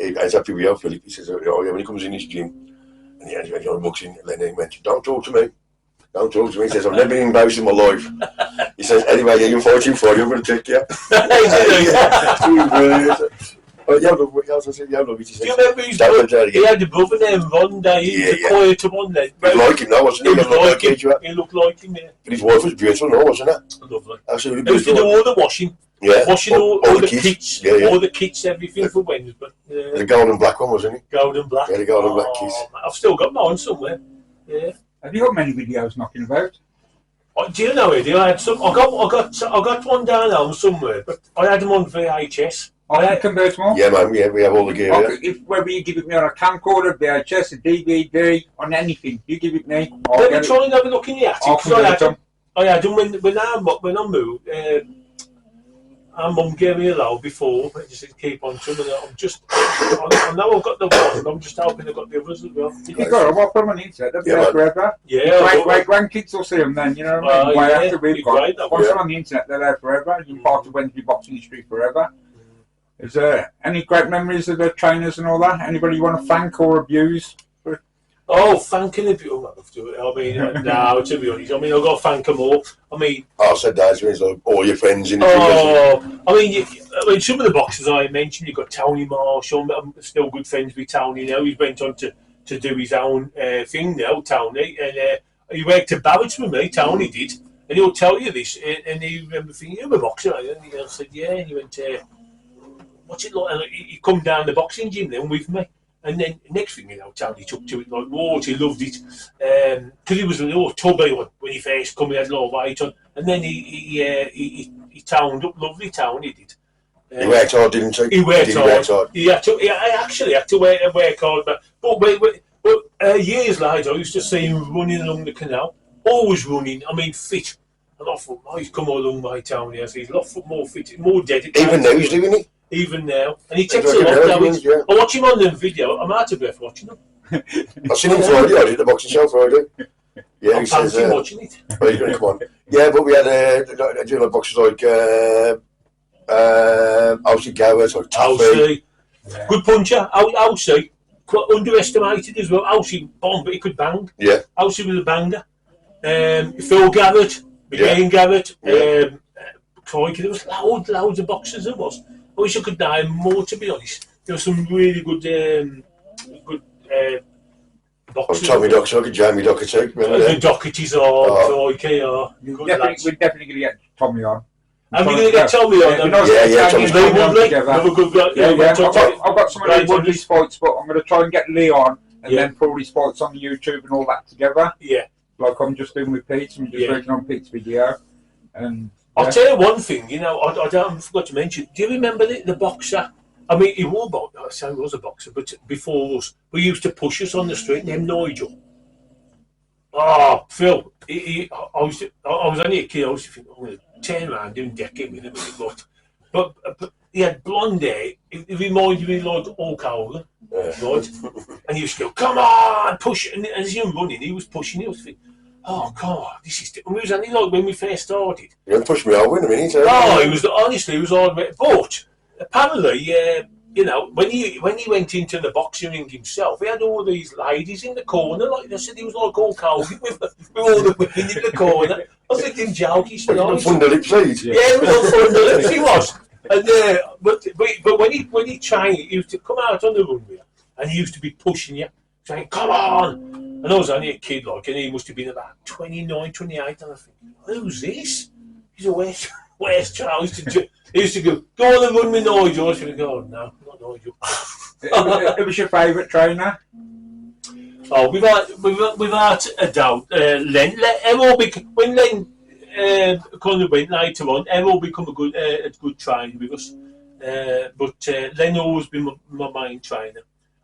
[SPEAKER 2] ain't happy with you, Philip. He says, when he comes in his gym, and he went, boxing, and then he went, don't talk to me. Don't talk to me. He says, I've never been embarrassed in my life. He says, anyway, you're fighting for you, I'm going to take you. Do you remember his brother? He
[SPEAKER 3] had a brother named Ron there. He was a quieter one then.
[SPEAKER 2] He looked like him now, wasn't he?
[SPEAKER 3] He looked like him, yeah.
[SPEAKER 2] But his wife was beautiful, no, wasn't it?
[SPEAKER 3] Lovely.
[SPEAKER 2] Absolutely
[SPEAKER 3] He used to do all the washing.
[SPEAKER 2] Yeah.
[SPEAKER 3] Washing all the kits.
[SPEAKER 2] Yeah.
[SPEAKER 3] All the kits, everything for Wednesday.
[SPEAKER 2] The gold and black one, wasn't he?
[SPEAKER 3] Gold and black.
[SPEAKER 2] Yeah, the gold and black kit.
[SPEAKER 3] I've still got mine somewhere. Yeah.
[SPEAKER 1] Have you got many videos knocking about?
[SPEAKER 3] Do you know it? I had some. I got one down home somewhere, but I had them on VHS.
[SPEAKER 1] I can convert more.
[SPEAKER 2] Yeah, man. We have all the gear.
[SPEAKER 1] If whether you give it me on a camcorder, VHS, a DVD, on anything, you give it me.
[SPEAKER 3] Let me try and have a look in the attic. I had them when I moved. Our mum gave me a load before, but just keep on to them. I know I've got the one, but I'm just hoping I've got the others as well.
[SPEAKER 1] You got them, I'll put them on the internet, they'll be there forever.
[SPEAKER 3] Yeah.
[SPEAKER 1] Great grandkids will see them then, you know what I mean? Way after we've got. Once they're on the internet, they're there forever. You're part of Wednesday boxing history forever. Is there any great memories of the trainers and all that? Anybody you want to thank or abuse?
[SPEAKER 3] Oh, thanking abuse. I'm not going to do it. I mean, no, to be honest. I mean, I've got to thank them all. I mean...
[SPEAKER 2] I said that means like all your friends in the
[SPEAKER 3] I mean, some of the boxers I mentioned, you've got Tony Marshall. I'm still good friends with Tony now. He's went on to do his own thing now, Tony. And he worked at Barrett's with me, Tony did. And he'll tell you this. And he remember thinking, you're a boxer, right? And I said, yeah. And he went, what's it like? And he come down the boxing gym then with me. And then next thing you know, Tony took to it like water. He loved it because he was a little tubby when he first come. He had a lot of weight on, and then he toned up. Lovely town he did.
[SPEAKER 2] He worked hard, didn't he?
[SPEAKER 3] He worked hard. He actually had to work hard, but years later, I used to see him running along the canal, always running. I mean, fit. And I thought, he's come all along my town here. So he's a lot more fit, more dedicated.
[SPEAKER 2] Even now, he's doing it.
[SPEAKER 3] Even now, and he takes a lot now. I watch him on the video. I'm out of breath watching him.
[SPEAKER 2] I've seen him Friday. I did the boxing show Friday. Yeah,
[SPEAKER 3] he says. Watching it.
[SPEAKER 2] Well, he's going to come on. Yeah, but we had boxers like Aussie Gowers, like Taffy.
[SPEAKER 3] Good puncher. Aussie, underestimated as well. Aussie bomb, but he could bang.
[SPEAKER 2] Yeah.
[SPEAKER 3] Aussie was a banger. Phil Garrett, Garrett. Crikey, there was loads of boxers there was. I wish I could name more, to be honest. There were some really good boxers.
[SPEAKER 2] Tommy Docherty, Jamie Docherty.
[SPEAKER 3] The Dochertys crikey,
[SPEAKER 1] We're definitely going to get Tommy on.
[SPEAKER 3] Are we going to get Tommy on?
[SPEAKER 1] Tommy's
[SPEAKER 3] Lee Woodley.
[SPEAKER 1] I've got some of Lee Woodley's fights, but I'm going to try and get Lee on and then put all these fights on YouTube and all that together.
[SPEAKER 3] Yeah.
[SPEAKER 1] Like I'm just doing with Pete, I'm just working on Pete's video. And
[SPEAKER 3] I'll tell you one thing, you know, I forgot to mention. Do you remember the boxer? I mean, he was a boxer, but before us, we used to push us on the street, named Nigel. Oh, Phil, I was only a kid. I was thinking, I'm going to turn around doing decking with him, but he had blonde hair. It reminded me like Hulk Hogan, right? And he used to go, "Come on, push it!" And as he was running, he was pushing. He was thinking, "Oh, come on, this is." And we was only like when we first started.
[SPEAKER 2] You're going to push me over in a minute.
[SPEAKER 3] Oh, it was honestly, it was hard. But apparently, you know, when he went into the boxing ring himself, he had all these ladies in the corner. Like I said, he was like Hulk Hogan with all the women in the corner. I was thinking, joke, he's nice. Yeah, he was on Thunderlips, he was. And but when he trained, he used to come out on the runway and he used to be pushing you, saying, "Come on!" And I was only a kid, like, and he must have been about 29, 28, and I think, who's this? He's a West Child. He used to go on and run with Nigel. I was going to go, no, not Nigel.
[SPEAKER 1] Who was your favourite trainer?
[SPEAKER 3] Oh, without a doubt, Len. When Len kind of went later on, Errol become a good trainer with us. But Len always been my main trainer.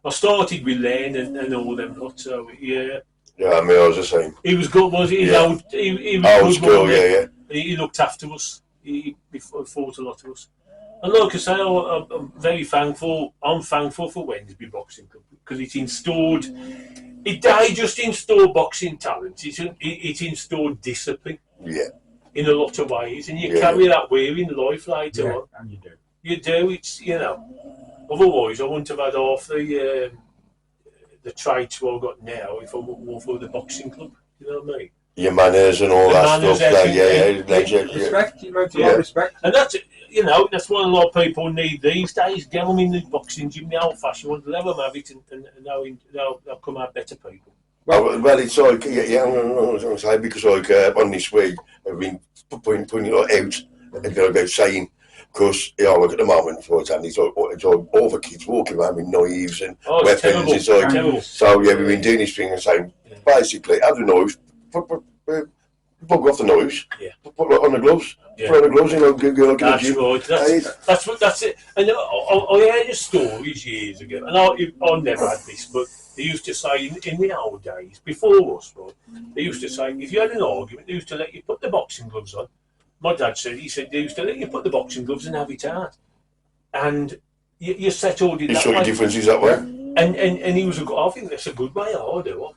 [SPEAKER 3] I started with Len and all them lot. So yeah.
[SPEAKER 2] Yeah, I mean, I was the same.
[SPEAKER 3] He was good, was he? He was
[SPEAKER 2] old school, yeah.
[SPEAKER 3] He looked after us. He fought a lot of us. And like I say, I'm very thankful. I'm thankful for Wednesbury Boxing Club because it installed. It just installed boxing talent. It installed discipline.
[SPEAKER 2] Yeah.
[SPEAKER 3] In a lot of ways, and you carry that way in life later on.
[SPEAKER 1] And you do.
[SPEAKER 3] You do. It's Otherwise, I wouldn't have had half the traits I've got now if I were for the boxing club. You know what I mean?
[SPEAKER 2] Your manners and all that stuff.
[SPEAKER 1] Respect. You learn to have respect.
[SPEAKER 3] And that's what a lot of people need these days. Get them in the boxing gym, the old-fashioned ones. Let them have it, and they'll come out better people.
[SPEAKER 2] Well, it's like, I'm going to say, because like on this week, I've been putting it out and about saying, because, look at the moment, for example, it's like all the kids walking around with knives and weapons.
[SPEAKER 3] Terrible.
[SPEAKER 2] It's like,
[SPEAKER 3] terrible.
[SPEAKER 2] So, we've been doing this thing and saying, basically, have the knives, bug off the knives, put it on the gloves, put on the gloves,
[SPEAKER 3] That's right, that's it. And I heard the stories years ago, and I never had this, but they used to say in the old days, before us, right, they used to say, if you had an argument, they used to let you put the boxing gloves on. My dad said, they used to let you put the boxing gloves and have it out. And you settled it that way.
[SPEAKER 2] You saw the differences that way?
[SPEAKER 3] And he was I think that's a good way, I do,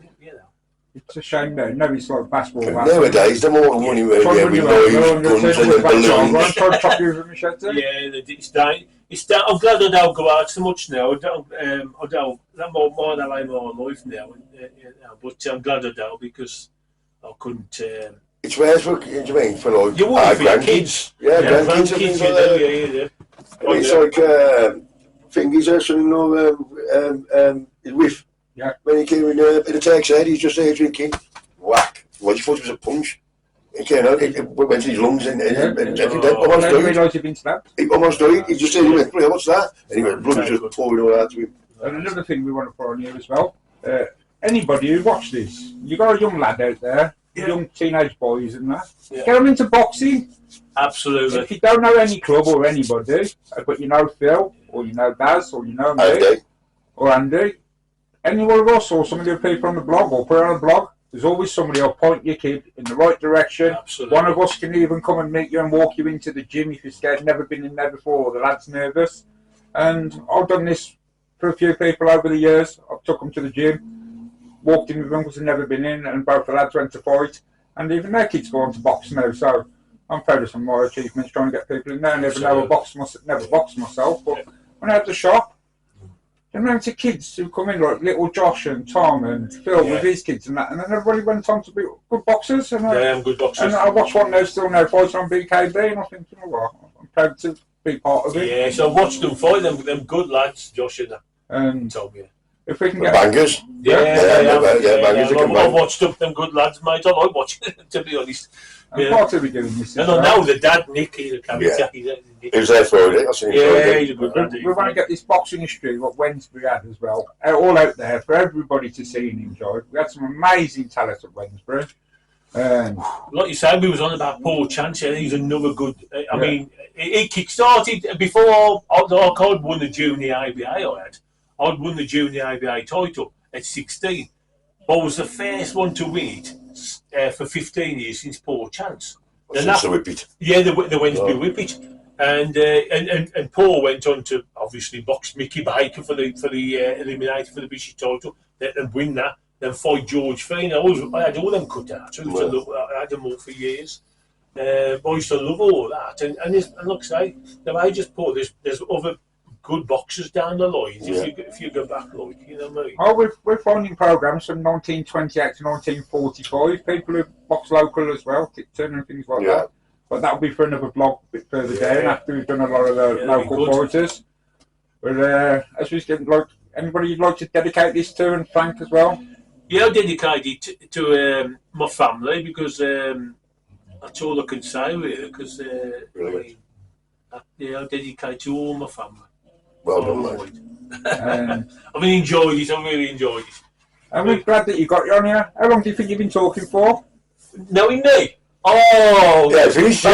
[SPEAKER 1] It's a shame though. No, it's like basketball.
[SPEAKER 2] Nowadays, the more money with knives, guns and balloons.
[SPEAKER 3] Yeah, it's that. I'm glad I don't go out so much now. I don't. I'm more than I'm my life now. But I'm glad I don't because I couldn't.
[SPEAKER 2] It's rare for, you mean, for like
[SPEAKER 3] our
[SPEAKER 2] grandkids. Yeah, grandkids and things like that. It's like thingies or something, his whiff.
[SPEAKER 1] Yeah.
[SPEAKER 2] When he came in the Turk's head, he's just there drinking. Whack. Well, he thought it was a punch. It went to his lungs and everything. Almost
[SPEAKER 1] I didn't realise he'd been stabbed.
[SPEAKER 2] He almost died. He just said, what's that? And he went, blood was just pouring all out to him.
[SPEAKER 1] And another thing we want to put on here as well, anybody who watched this, you got a young lad out there, young teenage boys and that, get them into boxing.
[SPEAKER 3] Absolutely.
[SPEAKER 1] If you don't know any club or anybody, but you know Phil, or you know Daz, or you know me, or Andy, any one of us or some of the people on the blog or put it on a blog, there's always somebody who'll point your kid in the right direction.
[SPEAKER 3] Absolutely.
[SPEAKER 1] One of us can even come and meet you and walk you into the gym if you're scared, never been in there before, or the lad's nervous. And I've done this for a few people over the years. I've took them to the gym, walked in with them because they've never been in, and both the lads went to fight. And even their kids go on to box now, so I'm proud of some of my achievements trying to get people in there. I never boxed myself, but when I had the shop, the amount of kids who come in, like little Josh and Tom and Phil with his kids and that, and then everybody went on to be good boxers. And
[SPEAKER 3] I'm good boxers.
[SPEAKER 1] And I watch one now, still now fighting on BKB, and I think, you know what, I'm proud to be part of it.
[SPEAKER 3] Yeah, so I watched them fight, them good lads, Josh and Tom,
[SPEAKER 1] If we can get
[SPEAKER 2] Bangers. Bangers.
[SPEAKER 3] I've watched them good lads, mate. I like watching them, to be honest.
[SPEAKER 1] And part of we doing this.
[SPEAKER 3] No, the dad, Nick, he's a character.
[SPEAKER 2] He was there Friday. I seen him Friday.
[SPEAKER 3] He's a good lad.
[SPEAKER 1] We want to get this boxing history, what Wednesbury had as well, all out there for everybody to see and enjoy. We had some amazing talent at Wednesbury.
[SPEAKER 3] Like you said, we was on about Paul Chance. He's another good. I mean, he kick-started before I'd won the junior ABA. I'd won the junior ABA title at 16. I was the first one to win it for 15 years since Paul Chance.
[SPEAKER 2] Since the Whippet.
[SPEAKER 3] Yeah, the Wednesbury Whippet. And Paul went on to obviously box Mickey Baker for the eliminator for the British title and win that. Then fight George Fane. I had all them cut out. I had them all for years. I used to love all that. And like I say, I just put there's other good boxers down the line if you go back, like, you know what I mean?
[SPEAKER 1] Oh, we're finding programs from 1928 to 1945. People who box local as well, Tipton and things like that. But that'll be for another blog a bit further down after we've done a lot of the local fighters. But as we get, like, anybody you'd like to dedicate this to and thank as well?
[SPEAKER 3] Yeah, I dedicate it to my family because that's all I can say really. Because I dedicate to all my family.
[SPEAKER 2] Well done,
[SPEAKER 1] mate.
[SPEAKER 3] I've enjoyed it. I really enjoyed it.
[SPEAKER 1] And we're glad that you got you on here. How long do you think you've been talking for?
[SPEAKER 3] Knowing me? Oh,
[SPEAKER 2] yeah, 3 days.
[SPEAKER 3] We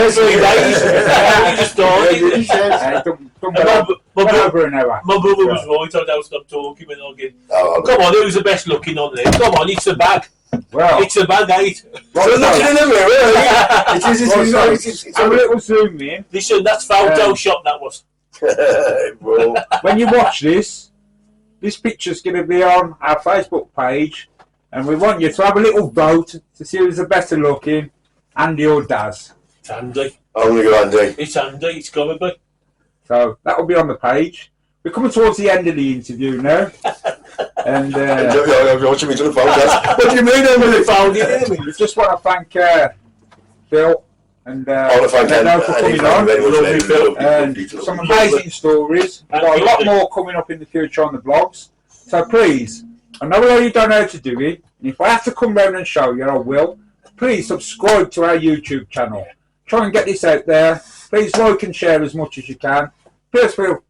[SPEAKER 3] just started. My brother was right. I don't stop talking when I get. Come on, who's the best looking on there? Come on, it's a bag.
[SPEAKER 1] Well,
[SPEAKER 3] it's a bag, eight.
[SPEAKER 2] So looking in the mirror. It's
[SPEAKER 1] a little zoom in.
[SPEAKER 3] Listen, that's Photoshop. That was.
[SPEAKER 1] When you watch this picture's going to be on our Facebook page, and we want you to have a little vote to see who's the better looking, Andy or Daz.
[SPEAKER 3] It's Andy.
[SPEAKER 2] I'm going to go Andy.
[SPEAKER 3] It's Andy. It's got to be.
[SPEAKER 1] So that will be on the page. We're coming towards the end of the interview now. And
[SPEAKER 2] you're watching me to the phone. What do you mean, Emily?
[SPEAKER 3] Found it.
[SPEAKER 1] We just want to thank Phil and
[SPEAKER 2] I want to thank
[SPEAKER 1] for coming on.
[SPEAKER 2] Lovely,
[SPEAKER 1] some amazing stories. We've got a lot more coming up in the future on the blogs. So please, I know you don't know how to do it, and if I have to come round and show you, I will. Please subscribe to our YouTube channel. Try and get this out there. Please like and share as much as you can. Please feel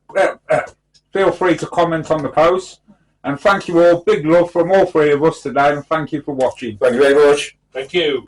[SPEAKER 1] free to comment on the post. And thank you all. Big love from all three of us today, and thank you for watching.
[SPEAKER 2] Thank you very much.
[SPEAKER 3] Thank you.